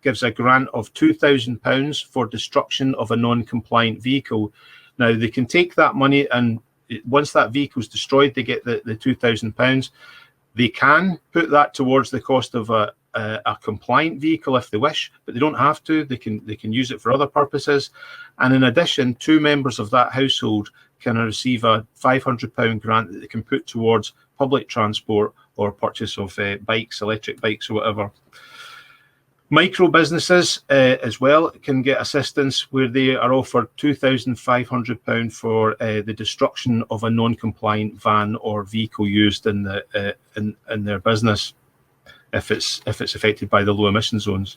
gives a grant of £2,000 for destruction of a non-compliant vehicle. Now, they can take that money, and once that vehicle is destroyed, they get the £2,000. They can put that towards the cost of a compliant vehicle if they wish, but they don't have to. They can use it for other purposes. And in addition, 2 members of that household can receive a £500 grant that they can put towards public transport or purchase of bikes, electric bikes or whatever. Micro businesses as well can get assistance, where they are offered £2,500 for the destruction of a non-compliant van or vehicle used in their business if it's affected by the low emission zones.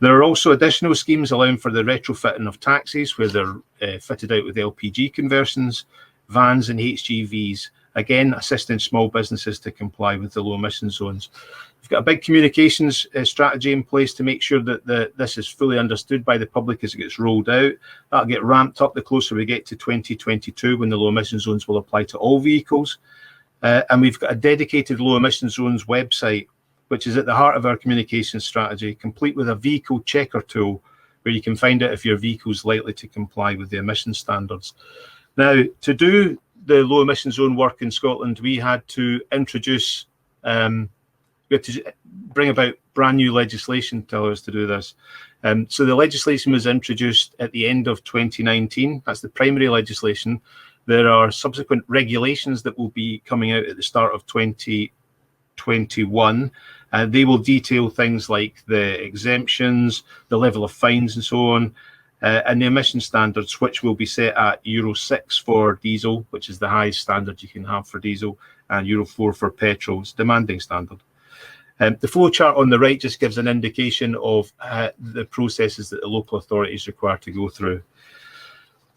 There are also additional schemes allowing for the retrofitting of taxis, where they're fitted out with LPG conversions, vans and HGVs, again assisting small businesses to comply with the low emission zones. We've got a big communications strategy in place to make sure that this is fully understood by the public as it gets rolled out. That'll get ramped up the closer we get to 2022, when the low emission zones will apply to all vehicles. And we've got a dedicated low emission zones website, which is at the heart of our communications strategy, complete with a vehicle checker tool, where you can find out if your vehicle is likely to comply with the emission standards. Now, to do the low emission zone work in Scotland, we had to introduce, we had to bring about brand new legislation to allow us to do this. So the legislation was introduced at the end of 2019. That's the primary legislation. There are subsequent regulations that will be coming out at the start of 2021. They will detail things like the exemptions, the level of fines and so on, and the emission standards, which will be set at Euro 6 for diesel, which is the highest standard you can have for diesel, and Euro 4 for petrol. It's a demanding standard. The flow chart on the right just gives an indication of the processes that the local authorities require to go through.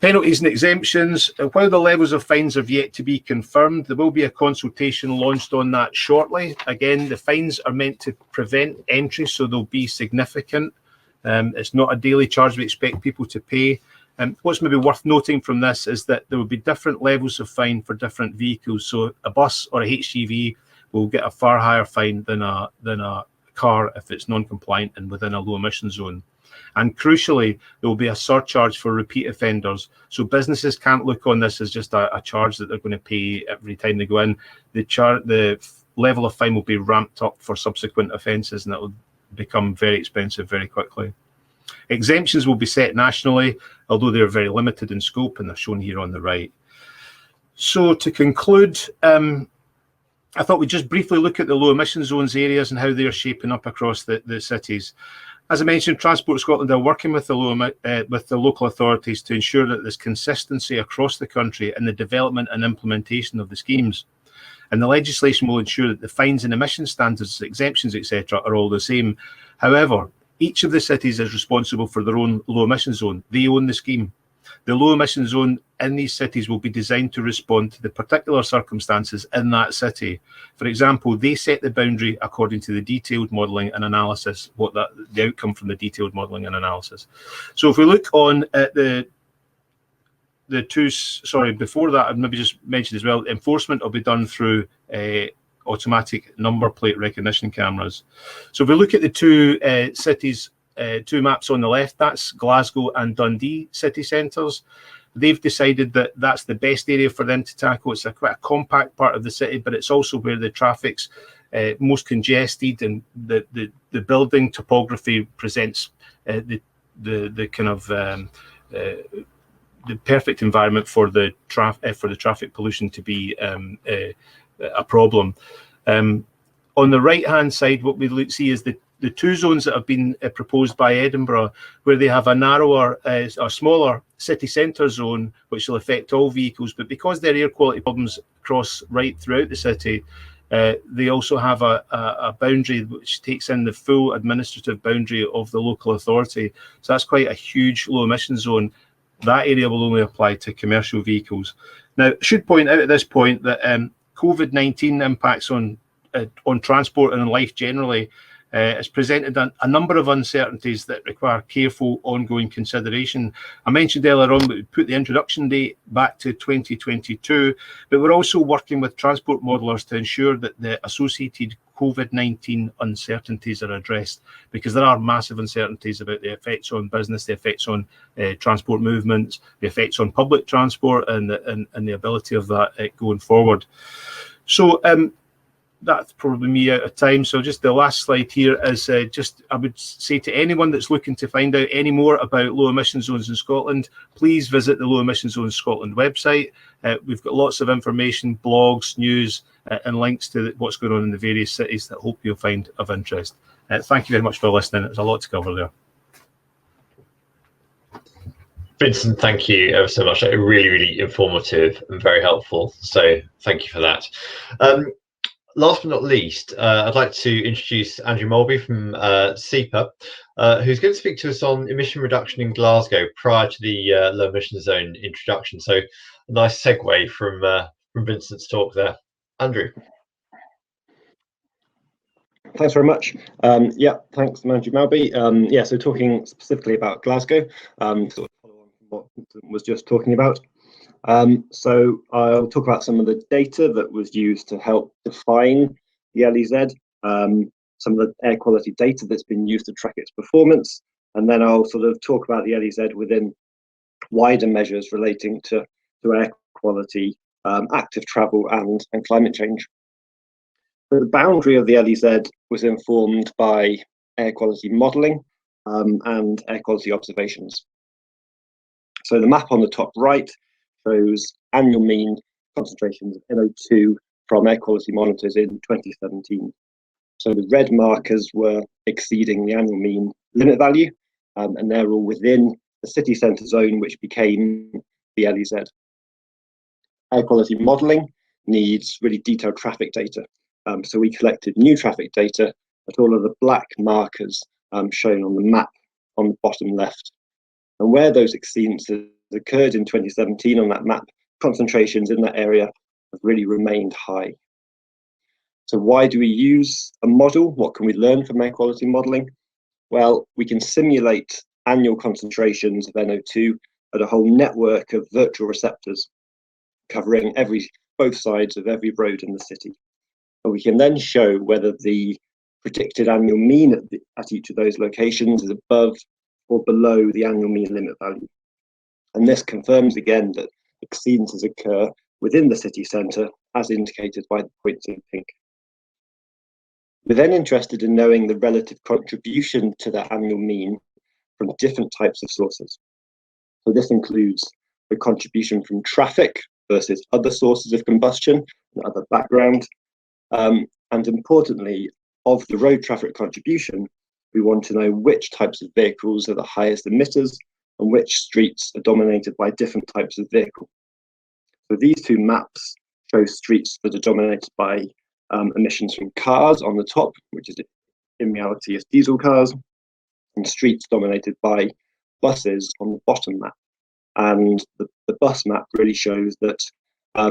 Penalties and exemptions. While the levels of fines have yet to be confirmed, there will be a consultation launched on that shortly. Again, the fines are meant to prevent entry, so they'll be significant. It's not a daily charge we expect people to pay. What's maybe worth noting from this is that there will be different levels of fine for different vehicles. So a bus or a HGV will get a far higher fine than a car if it's non-compliant and within a low emission zone. And crucially, there will be a surcharge for repeat offenders. So businesses can't look on this as just a charge that they're going to pay every time they go in. The level of fine will be ramped up for subsequent offences, and it will become very expensive very quickly. Exemptions will be set nationally, although they're very limited in scope, and they're shown here on the right. So to conclude, I thought we'd just briefly look at the low emission zones areas and how they're shaping up across the cities. As I mentioned, Transport Scotland are working with the local authorities to ensure that there's consistency across the country in the development and implementation of the schemes. And the legislation will ensure that the fines and emission standards, exemptions, etc. are all the same. However, each of the cities is responsible for their own low emission zone. They own the scheme. The low emission zone in these cities will be designed to respond to the particular circumstances in that city. For example, they set the boundary according to the detailed modelling and analysis, the outcome from the detailed modelling and analysis. So if we look on at the two, sorry, before that, I'd maybe just mention as well, enforcement will be done through automatic number plate recognition cameras. So if we look at the two cities, two maps on the left, that's Glasgow and Dundee city centres. They've decided that that's the best area for them to tackle. It's quite a compact part of the city, but it's also where the traffic's most congested, and the building topography presents the kind of the perfect environment for the traffic pollution to be a problem. On the right-hand side, what we see is the two zones that have been proposed by Edinburgh, where they have a narrower or smaller city centre zone, which will affect all vehicles, but because their air quality problems cross right throughout the city, they also have a boundary which takes in the full administrative boundary of the local authority. So that's quite a huge low emission zone. That area will only apply to commercial vehicles. Now, I should point out at this point that COVID-19 impacts on transport and on life generally has presented a number of uncertainties that require careful ongoing consideration. I mentioned earlier on that we put the introduction date back to 2022, but we're also working with transport modellers to ensure that the associated COVID-19 uncertainties are addressed, because there are massive uncertainties about the effects on business, the effects on transport movements, the effects on public transport, and the ability of that going forward. So that's probably me out of time. So just the last slide here is I would say to anyone that's looking to find out any more about low emission zones in Scotland, please visit the Low Emission Zones Scotland website. We've got lots of information, blogs, news, and links to what's going on in the various cities that I hope you'll find of interest. Thank you very much for listening. There's a lot to cover there. Vincent, thank you ever so much. Really, really informative and very helpful. So thank you for that. Last but not least, I'd like to introduce Andrew Mulby from SEPA, who's going to speak to us on emission reduction in Glasgow prior to the low emission zone introduction. So a nice segue from Vincent's talk there. Andrew. Thanks very much. Yeah, thanks, Andrew Mulby. Yeah, so talking specifically about Glasgow, sort of follow on from what Vincent was just talking about. So I'll talk about some of the data that was used to help define the LEZ, some of the air quality data that's been used to track its performance, and then I'll sort of talk about the LEZ within wider measures relating to air quality, active travel, and climate change. So the boundary of the LEZ was informed by air quality modelling and air quality observations. So the map on the top right shows annual mean concentrations of NO2 from air quality monitors in 2017. So the red markers were exceeding the annual mean limit value, and they're all within the city centre zone, which became the LEZ. Air quality modelling needs really detailed traffic data. So we collected new traffic data at all of the black markers shown on the map on the bottom left. And where those exceedances occurred in 2017 on that map, concentrations in that area have really remained high. So why do we use a model? What can we learn from air quality modelling? Well, we can simulate annual concentrations of NO2 at a whole network of virtual receptors covering both sides of every road in the city. And we can then show whether the predicted annual mean at each of those locations is above or below the annual mean limit value. And this confirms again that exceedances occur within the city centre, as indicated by the points in pink. We're then interested in knowing the relative contribution to that annual mean from different types of sources. So this includes the contribution from traffic versus other sources of combustion and other background. And importantly, of the road traffic contribution, we want to know which types of vehicles are the highest emitters and which streets are dominated by different types of vehicle. So these two maps show streets that are dominated by emissions from cars on the top, which is in reality is diesel cars, and streets dominated by buses on the bottom map. And the bus map really shows that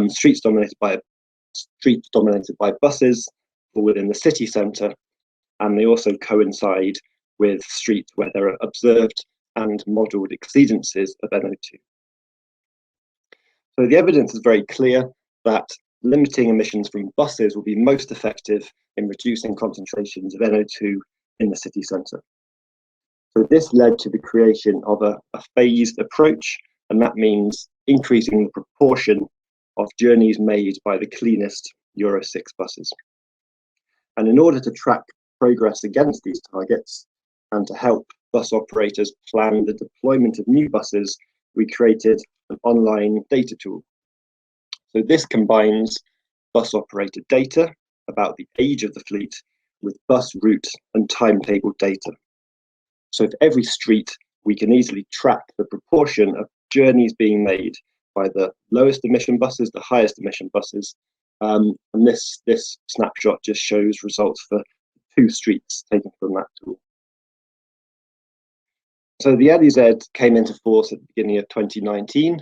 streets dominated by buses fall within the city centre, and they also coincide with streets where there are observed and modelled exceedances of NO2. So the evidence is very clear that limiting emissions from buses will be most effective in reducing concentrations of NO2 in the city centre. So this led to the creation of a phased approach, and that means increasing the proportion of journeys made by the cleanest Euro 6 buses. And in order to track progress against these targets and to help bus operators plan the deployment of new buses, we created an online data tool. So this combines bus operator data about the age of the fleet with bus route and timetable data. So for every street, we can easily track the proportion of journeys being made by the lowest emission buses, the highest emission buses. And this snapshot just shows results for 2 streets taken from that tool. So the LEZ came into force at the beginning of 2019,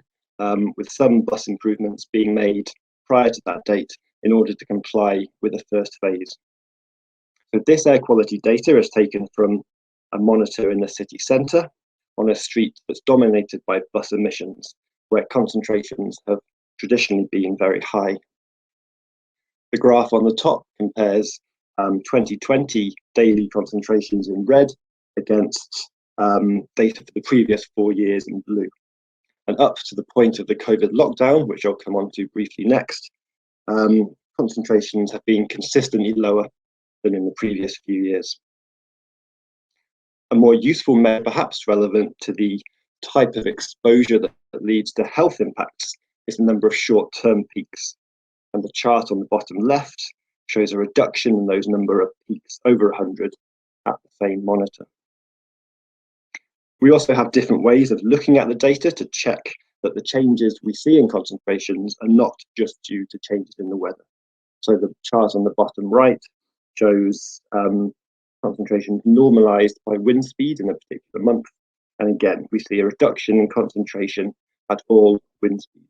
with some bus improvements being made prior to that date in order to comply with the first phase. So this air quality data is taken from a monitor in the city centre on a street that's dominated by bus emissions, where concentrations have traditionally been very high. The graph on the top compares 2020 daily concentrations in red against data for the previous 4 years in blue. And up to the point of the COVID lockdown, which I'll come on to briefly next, concentrations have been consistently lower than in the previous few years. A more useful measure, perhaps relevant to the type of exposure that leads to health impacts, is the number of short-term peaks. And the chart on the bottom left shows a reduction in those number of peaks over 100 at the same monitor. We also have different ways of looking at the data to check that the changes we see in concentrations are not just due to changes in the weather. So the chart on the bottom right shows concentrations normalized by wind speed in a particular month. And again, we see a reduction in concentration at all wind speeds.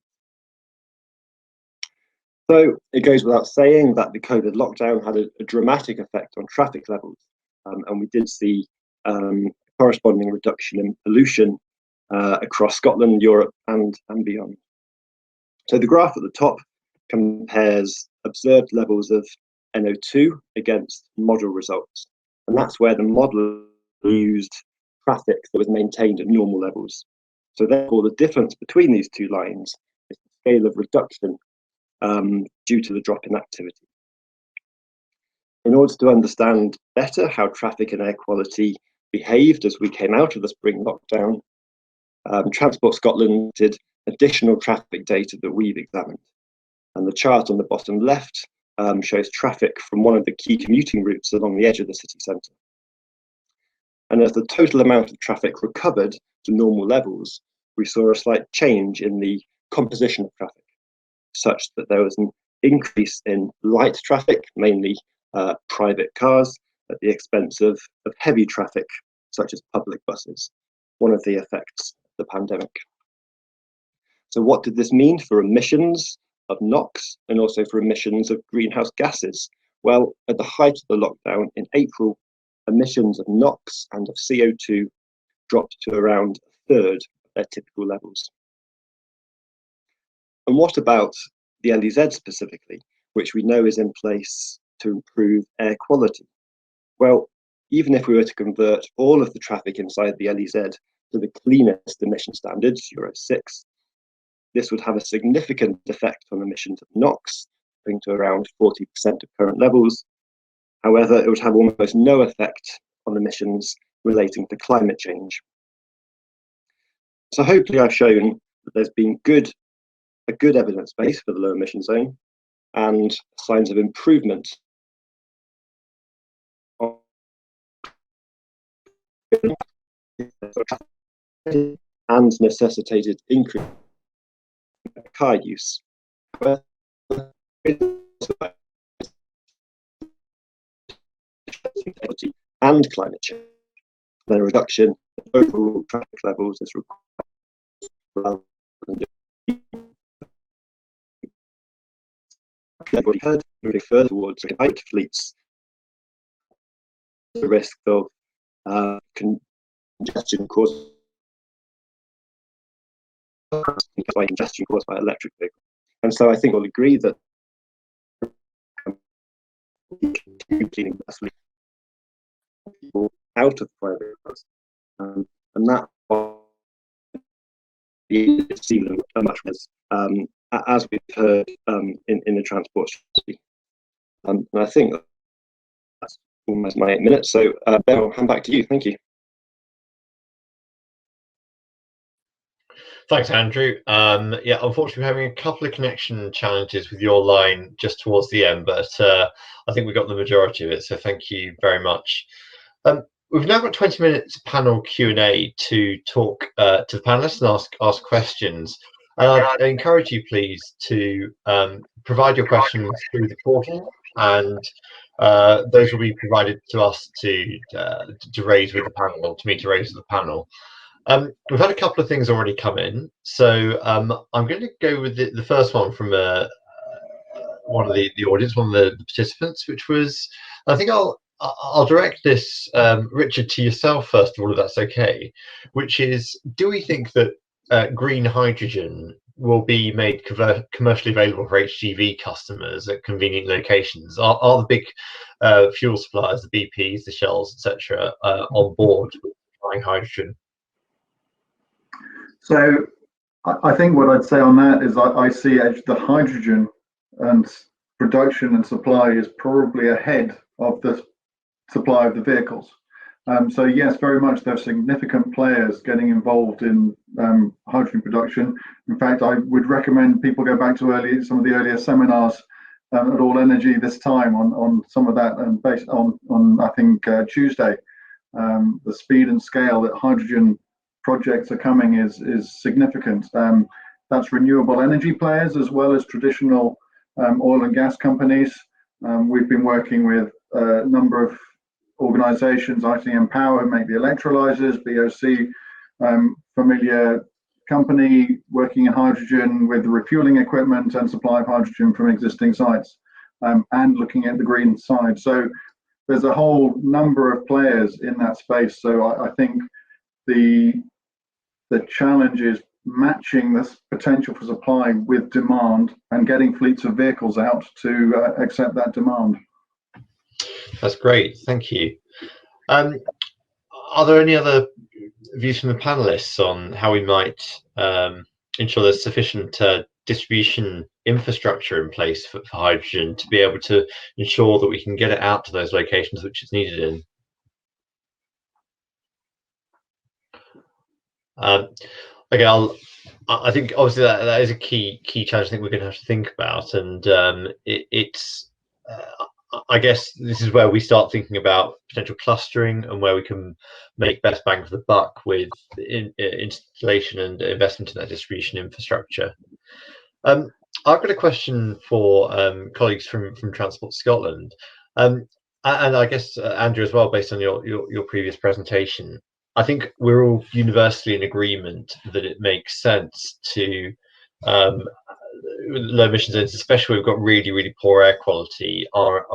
So it goes without saying that the COVID lockdown had a dramatic effect on traffic levels. And we did see corresponding reduction in pollution across Scotland, Europe, and beyond. So the graph at the top compares observed levels of NO2 against model results. And that's where the model used traffic that was maintained at normal levels. So therefore, the difference between these two lines is the scale of reduction due to the drop in activity. In order to understand better how traffic and air quality behaved as we came out of the spring lockdown, Transport Scotland did additional traffic data that we've examined. And the chart on the bottom left shows traffic from one of the key commuting routes along the edge of the city centre. And as the total amount of traffic recovered to normal levels, we saw a slight change in the composition of traffic, such that there was an increase in light traffic, mainly private cars, at the expense of heavy traffic, such as public buses, one of the effects of the pandemic. So what did this mean for emissions of NOx and also for emissions of greenhouse gases? Well, at the height of the lockdown in April, emissions of NOx and of CO2 dropped to around a third of their typical levels. And what about the LEZ specifically, which we know is in place to improve air quality? Well, even if we were to convert all of the traffic inside the LEZ to the cleanest emission standards, Euro 6, this would have a significant effect on emissions of NOx, going to around 40% of current levels. However, it would have almost no effect on emissions relating to climate change. So hopefully I've shown that there's been a good evidence base for the low emission zone and signs of improvement and necessitated increase in car use. And climate change, the reduction in overall traffic levels is required rather than just everybody heard, moving further towards bike fleets, the risk of congestion caused by congestion caused by electric vehicles. And so I think we'll agree that cleaning people out of private cars, and that ceiling much as we've heard in the transport strategy. And I think that's almost my 8 minutes. So Ben, I'll hand back to you. Thank you. Thanks, Andrew. Yeah, unfortunately, we're having a couple of connection challenges with your line just towards the end, but I think we got the majority of it. So thank you very much. We've now got 20 minutes panel Q&A to talk to the panelists and ask questions. And I'd encourage you, please, to provide your questions through the portal, and those will be provided to us to raise with the panel, or to me to raise with the panel. We've had a couple of things already come in, so I'm going to go with the first one from one of the audience, one of the participants, which was, I think I'll direct this, Richard, to yourself first of all, if that's okay, which is, do we think that green hydrogen will be made commercially available for HGV customers at convenient locations? Are the big fuel suppliers, the BPs, the Shells, etc., on board with buying hydrogen? So I think what I'd say on that is I see the hydrogen and production and supply is probably ahead of the supply of the vehicles. So yes, very much there are significant players getting involved in hydrogen production. In fact, I would recommend people go back to some of the earlier seminars at All Energy this time on some of that, and based on I think Tuesday, the speed and scale that hydrogen projects are coming is significant. That's renewable energy players as well as traditional oil and gas companies. We've been working with a number of organizations, ITM Power, make the electrolyzers, BOC, familiar company working in hydrogen with the refueling equipment and supply of hydrogen from existing sites, and looking at the green side. So there's a whole number of players in that space. So I think the challenge is matching this potential for supply with demand and getting fleets of vehicles out to accept that demand. That's great, thank you. Are there any other views from the panelists on how we might ensure there's sufficient distribution infrastructure in place for hydrogen to be able to ensure that we can get it out to those locations which it's needed in? Okay, I think obviously that is a key challenge I think we're going to have to think about, and I guess this is where we start thinking about potential clustering and where we can make best bang for the buck with installation and investment in that distribution infrastructure. I've got a question for colleagues from Transport Scotland, and I guess Andrew as well, based on your previous presentation. I think we're all universally in agreement that it makes sense to low emission zones, especially we've got really poor air quality, are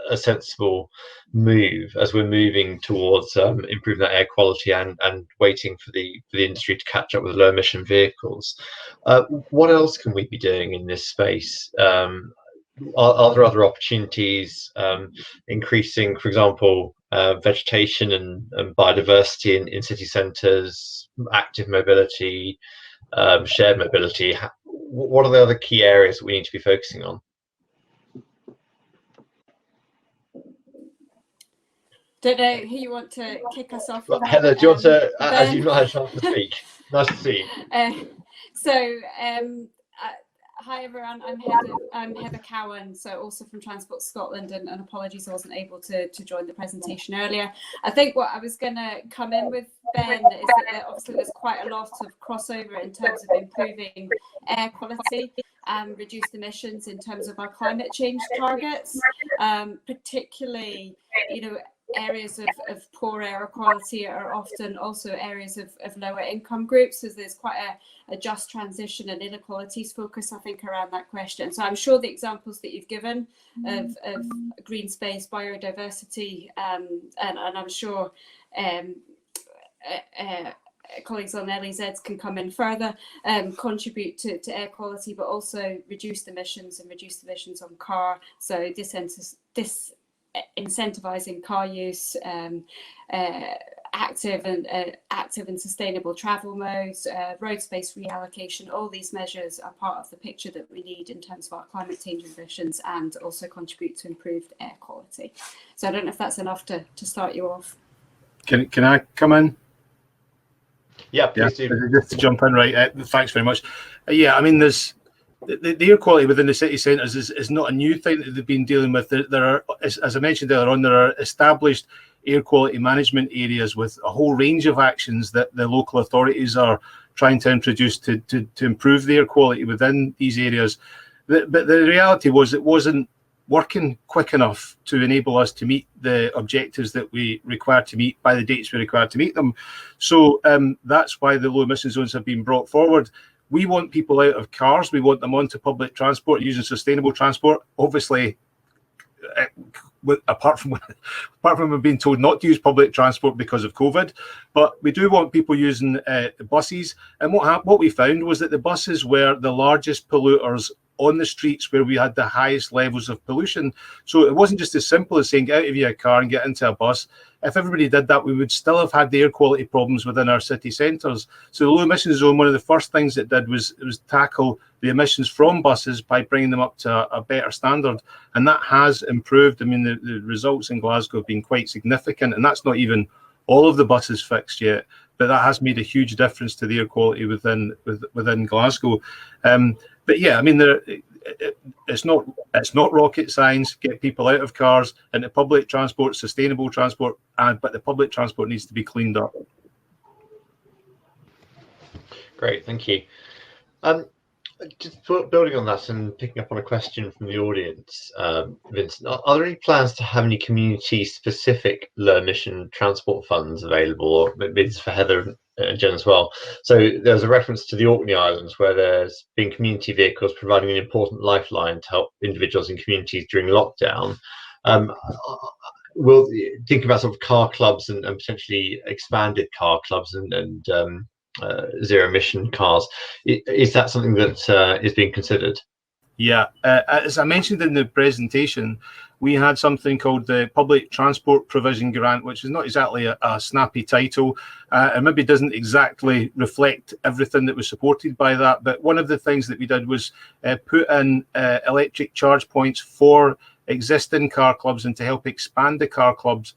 a sensible move as we're moving towards improving that air quality and waiting for the industry to catch up with low emission vehicles. What else can we be doing in this space? Are there other opportunities, increasing, for example, vegetation and biodiversity in city centres, active mobility, shared mobility? What are the other key areas that we need to be focusing on? Don't know who you want to kick us off. Well, Heather, do you want to, as you've not had a chance to speak? Nice to see you. Hi everyone, I'm Heather Cowan, so also from Transport Scotland, and apologies I wasn't able to join the presentation earlier. I think what I was going to come in with, Ben, is that obviously there's quite a lot of crossover in terms of improving air quality and reduced emissions in terms of our climate change targets, particularly, areas of poor air quality are often also areas of lower income groups. So there's quite a just transition and inequalities focus, I think, around that question. So I'm sure the examples that you've given of green space, biodiversity, and I'm sure colleagues on LEZs can come in further, contribute to air quality, but also reduced emissions on car. So incentivizing car use, active and sustainable travel modes, road space reallocation. All these measures are part of the picture that we need in terms of our climate change ambitions, and also contribute to improved air quality. So I don't know if that's enough to start you off. Can I come in? Yeah, please do. Just to jump in, right? Thanks very much. Yeah, I mean, there's the air quality within the city centres is not a new thing that they've been dealing with. There are, as I mentioned earlier on, there are established air quality management areas with a whole range of actions that the local authorities are trying to introduce to improve the air quality within these areas. But the reality was it wasn't working quick enough to enable us to meet the objectives that we require to meet by the dates we require to meet them. So that's why the low emission zones have been brought forward. We want people out of cars. We want them onto public transport, using sustainable transport. Obviously, apart from being told not to use public transport because of COVID, but we do want people using the buses. And what we found was that the buses were the largest polluters on the streets where we had the highest levels of pollution. So it wasn't just as simple as saying get out of your car and get into a bus. If everybody did that, we would still have had the air quality problems within our city centres. So the low emission zone, one of the first things it did was tackle the emissions from buses by bringing them up to a better standard. And that has improved. I mean, the results in Glasgow have been quite significant, and that's not even all of the buses fixed yet, but that has made a huge difference to the air quality within Glasgow. But yeah, I mean, it's not rocket science. Get people out of cars into public transport, sustainable transport, but the public transport needs to be cleaned up. Great, thank you. Just building on that and picking up on a question from the audience, Vincent, are there any plans to have any community-specific low-emission transport funds available? Or maybe it's for Heather and Jen as well. So there's a reference to the Orkney Islands, where there's been community vehicles providing an important lifeline to help individuals in communities during lockdown. We'll think about sort of car clubs and potentially expanded car clubs and zero-emission cars. Is that something that is being considered? Yeah, as I mentioned in the presentation, we had something called the Public Transport Provision Grant, which is not exactly a snappy title, and maybe doesn't exactly reflect everything that was supported by that. But one of the things that we did was put in electric charge points for existing car clubs and to help expand the car clubs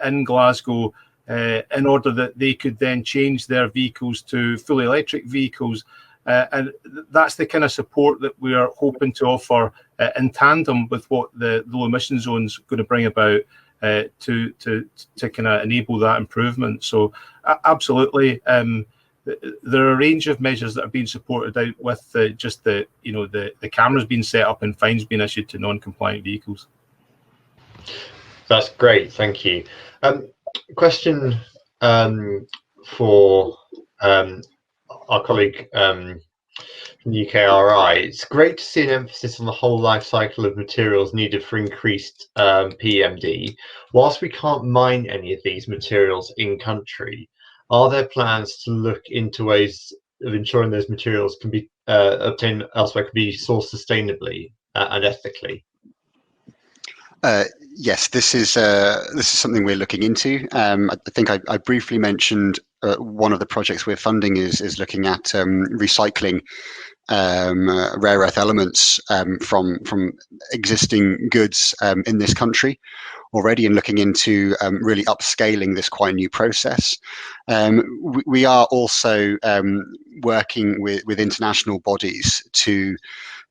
in Glasgow, in order that they could then change their vehicles to fully electric vehicles. And that's the kind of support that we are hoping to offer in tandem with what the low emission zones going to bring about to kind of enable that improvement. So absolutely, there are a range of measures that are being supported out with just the cameras being set up and fines being issued to non-compliant vehicles. That's great, thank you. Question for our colleague from the UKRI. It's great to see an emphasis on the whole life cycle of materials needed for increased PMD. Whilst we can't mine any of these materials in country, are there plans to look into ways of ensuring those materials can be obtained elsewhere, can be sourced sustainably and ethically? Yes, this is something we're looking into. I think I briefly mentioned one of the projects we're funding is looking at recycling rare earth elements from existing goods in this country already, and looking into really upscaling this quite new process. We are also working with international bodies to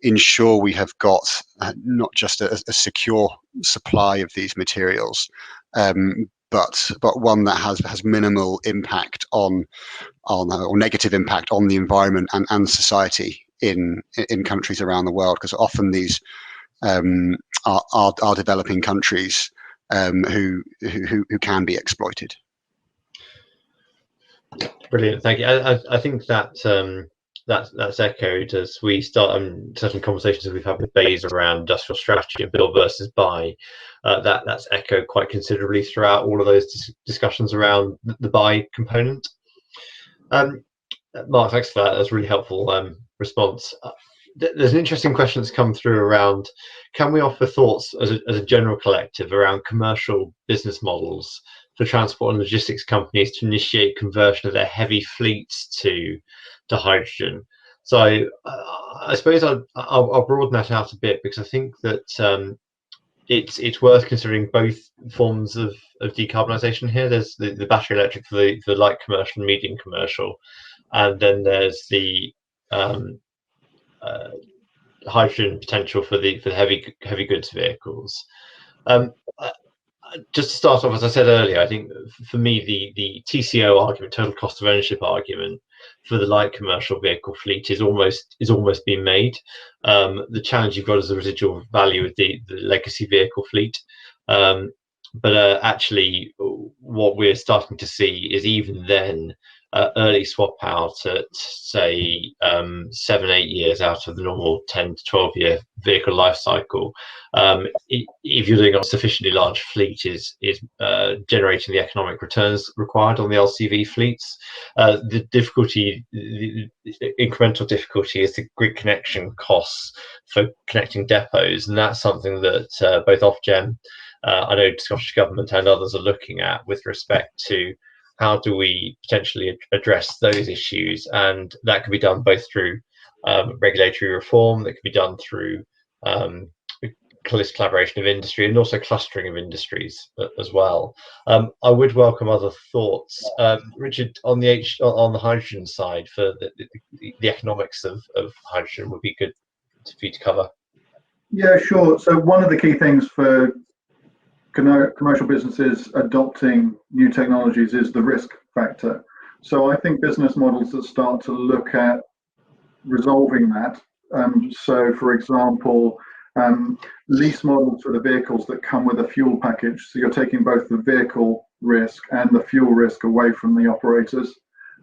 ensure we have got not just a secure supply of these materials, but one that has minimal impact on or negative impact on the environment and society in countries around the world, because often these are developing countries who can be exploited. Brilliant, thank you. I think that that's echoed as we start certain conversations that we've had with Bays around industrial strategy and build versus buy. That's echoed quite considerably throughout all of those discussions around the buy component. Mark, thanks for that. That's a really helpful response. There's an interesting question that's come through around, can we offer thoughts as a general collective around commercial business models for transport and logistics companies to initiate conversion of their heavy fleets to hydrogen? So I suppose I'll broaden that out a bit, because I think that it's worth considering both forms of decarbonisation here. There's the battery electric for the light commercial and medium commercial, and then there's the hydrogen potential for the heavy goods vehicles. Just to start off, as I said earlier, I think for me the TCO argument, total cost of ownership argument, for the light commercial vehicle fleet is almost being made. The challenge you've got is the residual value of the legacy vehicle fleet. But actually, what we're starting to see is even then early swap out at, say, 7-8 years out of the normal 10 to 12 year vehicle life cycle. If you're doing a sufficiently large fleet, is generating the economic returns required on the LCV fleets. The incremental difficulty is the grid connection costs for connecting depots, and that's something that both Ofgem, I know Scottish Government and others are looking at with respect to how do we potentially address those issues. And that can be done both through regulatory reform, that can be done through close collaboration of industry, and also clustering of industries as well. I would welcome other thoughts. Richard, on the hydrogen side, for the economics of hydrogen would be good for you to cover. Yeah, sure. So one of the key things for commercial businesses adopting new technologies is the risk factor. So I think business models that start to look at resolving that. So for example, lease models for the vehicles that come with a fuel package. So you're taking both the vehicle risk and the fuel risk away from the operators,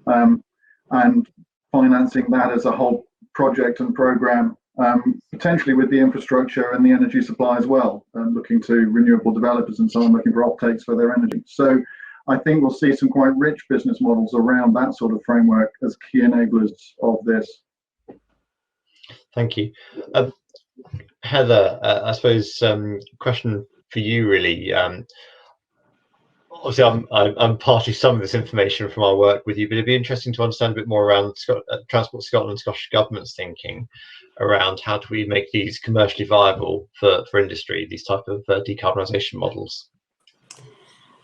and financing that as a whole project and program, potentially with the infrastructure and the energy supply as well, looking to renewable developers and so on, looking for offtakes for their energy. So I think we'll see some quite rich business models around that sort of framework as key enablers of this. Thank you. Heather, I suppose question for you really. Obviously, I'm party some of this information from our work with you, but it'd be interesting to understand a bit more around Transport Scotland, Scottish Government's thinking around how do we make these commercially viable for industry, these type of decarbonisation models.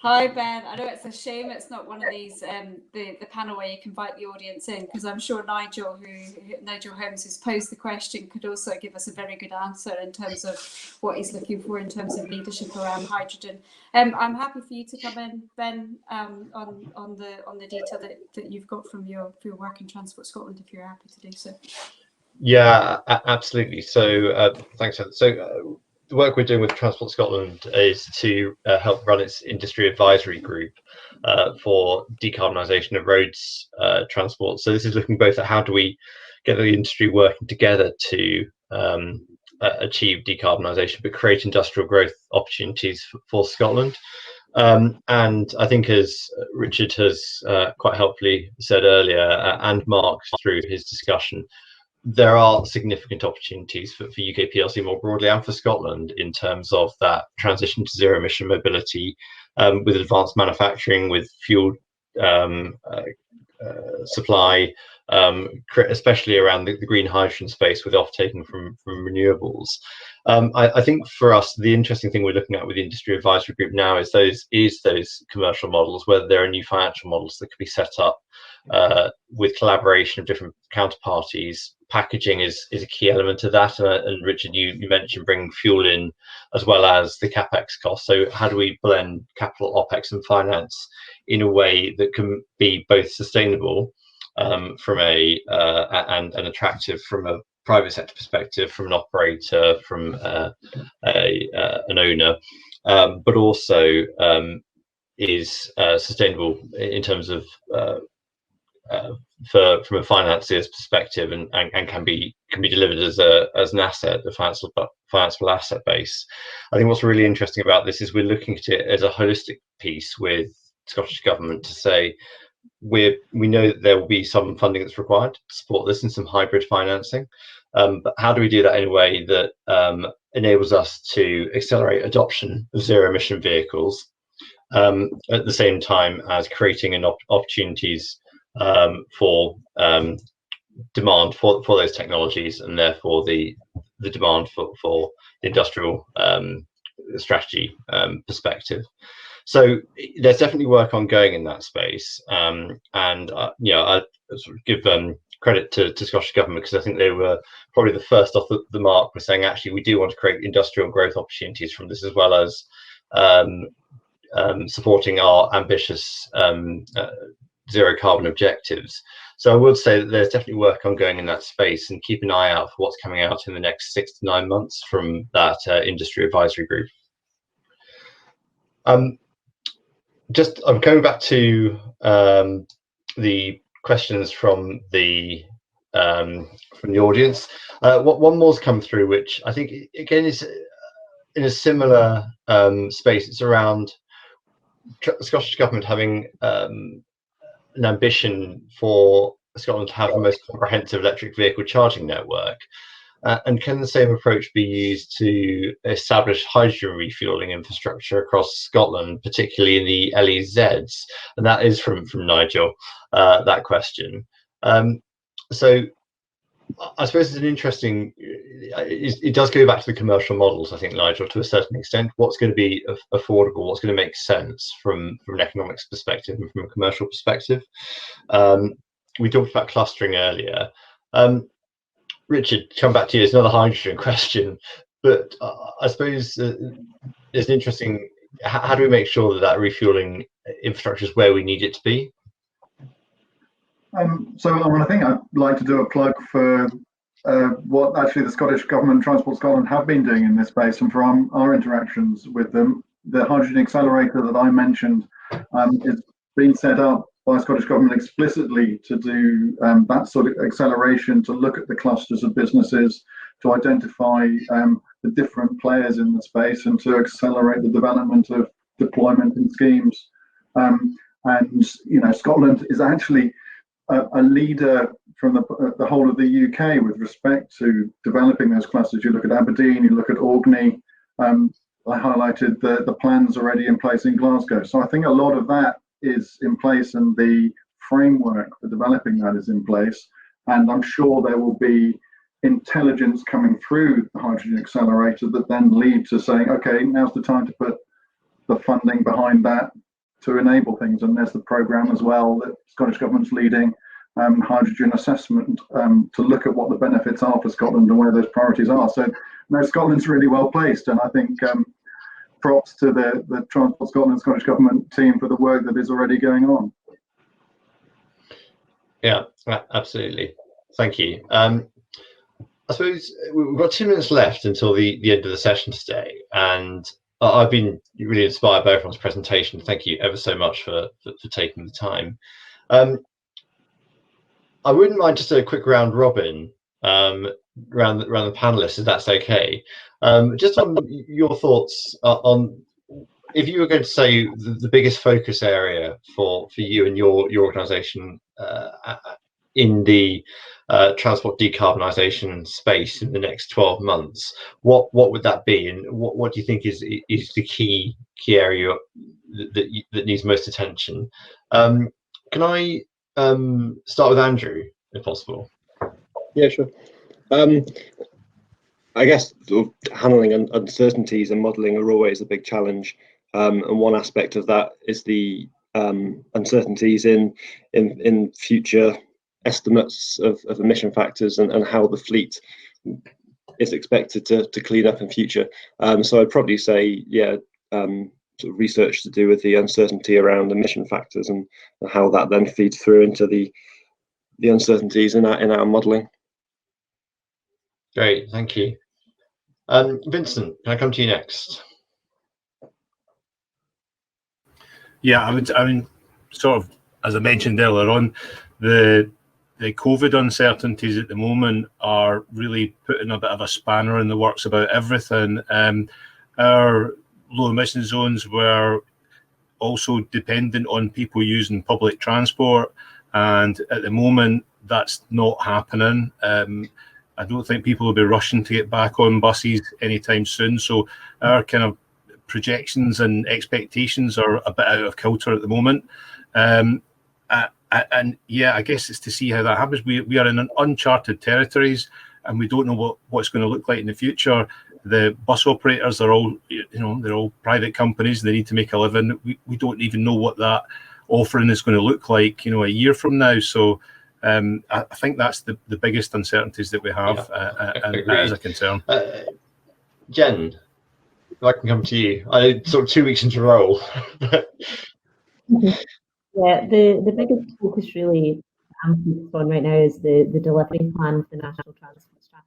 Hi Ben, I know it's a shame it's not one of these the panel where you can invite the audience in, because I'm sure Nigel Holmes, who's posed the question, could also give us a very good answer in terms of what he's looking for in terms of leadership around hydrogen. I'm happy for you to come in, Ben, on the detail that you've got from your work in Transport Scotland, if you're happy to do so. Yeah, absolutely. So thanks, Heather. So the work we're doing with Transport Scotland is to help run its industry advisory group for decarbonisation of roads transport. So this is looking both at how do we get the industry working together to achieve decarbonisation, but create industrial growth opportunities for Scotland. And I think, as Richard has quite helpfully said earlier, and Mark through his discussion, there are significant opportunities for UK PLC more broadly and for Scotland in terms of that transition to zero emission mobility, with advanced manufacturing, with fuel supply, especially around the green hydrogen space with off-taking from renewables. I think for us, the interesting thing we're looking at with the industry advisory group now is those commercial models, whether there are new financial models that could be set up with collaboration of different counterparties. Packaging is a key element of that, and Richard, you mentioned bringing fuel in as well as the capex cost. So how do we blend capital, opex, and finance in a way that can be both sustainable from and attractive from a private sector perspective, from an operator, from an owner, but also is sustainable in terms of from a financier's perspective, and can be delivered as an asset, a financeable asset base. I think what's really interesting about this is we're looking at it as a holistic piece with Scottish Government to say we know that there will be some funding that's required to support this and some hybrid financing, but how do we do that in a way that enables us to accelerate adoption of zero-emission vehicles at the same time as creating opportunities for demand for those technologies, and therefore the demand for the industrial strategy perspective. So there's definitely work ongoing in that space, and you know, I sort of give credit to Scottish Government, because I think they were probably the first off the mark with saying, actually, we do want to create industrial growth opportunities from this, as well as supporting our ambitious zero carbon objectives. So I would say that there's definitely work ongoing in that space, and keep an eye out for what's coming out in the next 6 to 9 months from that industry advisory group. I'm coming back to the questions from the audience. One more's come through, which I think again is in a similar space. It's around the Scottish Government having an ambition for Scotland to have the most comprehensive electric vehicle charging network. And can the same approach be used to establish hydrogen refueling infrastructure across Scotland, particularly in the LEZs? And that is from Nigel, that question. So I suppose it's an interesting, it does go back to the commercial models, I think, Nigel, to a certain extent. What's going to be affordable, what's going to make sense from an economics perspective and from a commercial perspective. We talked about clustering earlier. Richard, come back to you. It's another hydrogen question, but I suppose there's an interesting, how do we make sure that refueling infrastructure is where we need it to be? So I think I'd like to do a plug for what actually the Scottish Government and Transport Scotland have been doing in this space, and for our interactions with them. The hydrogen accelerator that I mentioned is being set up by Scottish Government explicitly to do that sort of acceleration, to look at the clusters of businesses, to identify the different players in the space, and to accelerate the development of deployment and schemes. And you know, Scotland is actually a leader from the whole of the UK with respect to developing those clusters. You look at Aberdeen, you look at Orkney. I highlighted the plans already in place in Glasgow. So I think a lot of that is in place, and the framework for developing that is in place. And I'm sure there will be intelligence coming through the hydrogen accelerator that then lead to saying, okay, now's the time to put the funding behind that to enable things. And there's the programme as well that Scottish Government's leading, hydrogen assessment, to look at what the benefits are for Scotland and where those priorities are. So no, Scotland's really well placed, and I think props to the Transport Scotland and Scottish Government team for the work that is already going on. Yeah, absolutely. Thank you. I suppose we've got 2 minutes left until the end of the session today, and I've been really inspired by everyone's presentation. Thank you ever so much for taking the time. I wouldn't mind just a quick round robin around the panelists, if that's okay. Just on your thoughts on, if you were going to say the biggest focus area for you and your organisation in the transport decarbonisation space in the next 12 months, what would that be, and what do you think is the key area that needs most attention? Can I start with Andrew, if possible? Yeah, sure. I guess sort of handling uncertainties and modelling are always a big challenge, and one aspect of that is the uncertainties in future estimates of emission factors and how the fleet is expected to clean up in future. So I'd probably say, yeah, sort of research to do with the uncertainty around emission factors and how that then feeds through into the uncertainties in our modelling. Great, thank you. Vincent, can I come to you next? Yeah, I mean, sort of, as I mentioned earlier on, the COVID uncertainties at the moment are really putting a bit of a spanner in the works about everything. Our low emission zones were also dependent on people using public transport, and at the moment that's not happening. I don't think people will be rushing to get back on buses anytime soon, so our kind of projections and expectations are a bit out of kilter at the moment. And yeah, I guess it's to see how that happens. We are in uncharted territories, and we don't know what's going to look like in the future. The bus operators are all, they're all private companies. They need to make a living. We don't even know what that offering is going to look like, a year from now. So I think that's the biggest uncertainties that we have, and that is a concern. Jen, if I can come to you. I sort of 2 weeks into role. Yeah, the biggest focus really I'm focused on right now is the delivery plan for the National Transport Strategy.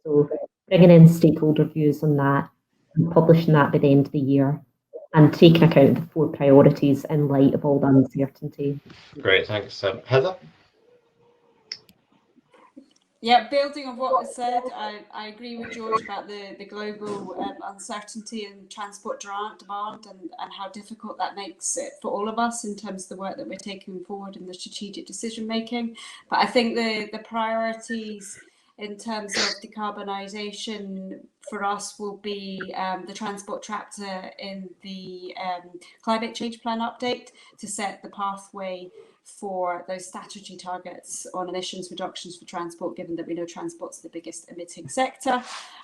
So bringing in stakeholder views on that and publishing that by the end of the year, and taking account of the 4 priorities in light of all the uncertainty. Great, thanks. Heather? Yeah, building on what was said, I agree with George about the global uncertainty in transport demand and how difficult that makes it for all of us in terms of the work that we're taking forward in the strategic decision making. But I think the priorities in terms of decarbonisation for us will be the transport chapter in the climate change plan update to set the pathway for those statutory targets on emissions reductions for transport, given that we know transport's the biggest emitting sector,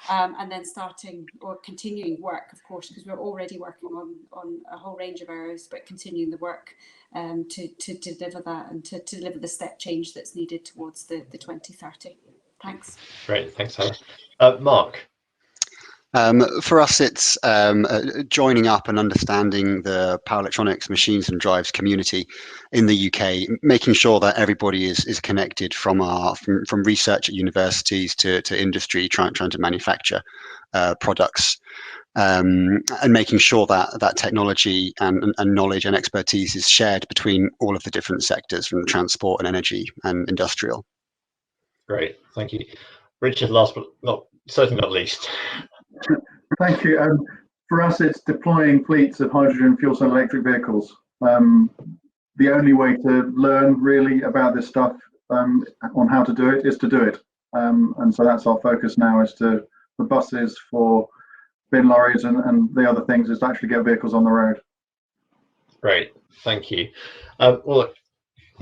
and then starting or continuing work, of course, because we're already working on a whole range of areas, but continuing the work to deliver that and to deliver the step change that's needed towards the 2030. Thanks. Great, thanks, Heather. Mark? For us, it's joining up and understanding the power electronics, machines and drives community in the UK, making sure that everybody is connected from research at universities to industry, trying to manufacture products, and making sure that technology and knowledge and expertise is shared between all of the different sectors, from transport and energy and industrial. Great, thank you. Richard, last but certainly not least. Thank you. For us, it's deploying fleets of hydrogen fuel cell electric vehicles. The only way to learn really about this stuff on how to do it is to do it. And so that's our focus now, is for buses, for bin lorries and the other things, is to actually get vehicles on the road. Great, thank you. Well,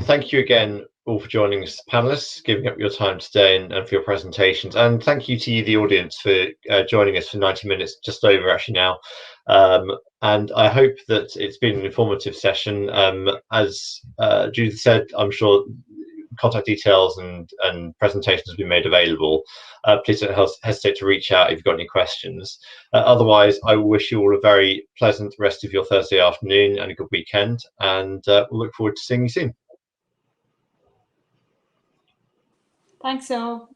thank you again all for joining us, panelists, giving up your time today and for your presentations, and thank you to you, the audience, for joining us for 90 minutes, just over actually now, and I hope that it's been an informative session. As Judith said, I'm sure contact details and presentations have been made available. Please don't hesitate to reach out if you've got any questions. Otherwise, I wish you all a very pleasant rest of your Thursday afternoon and a good weekend, and we'll look forward to seeing you soon. Thanks all.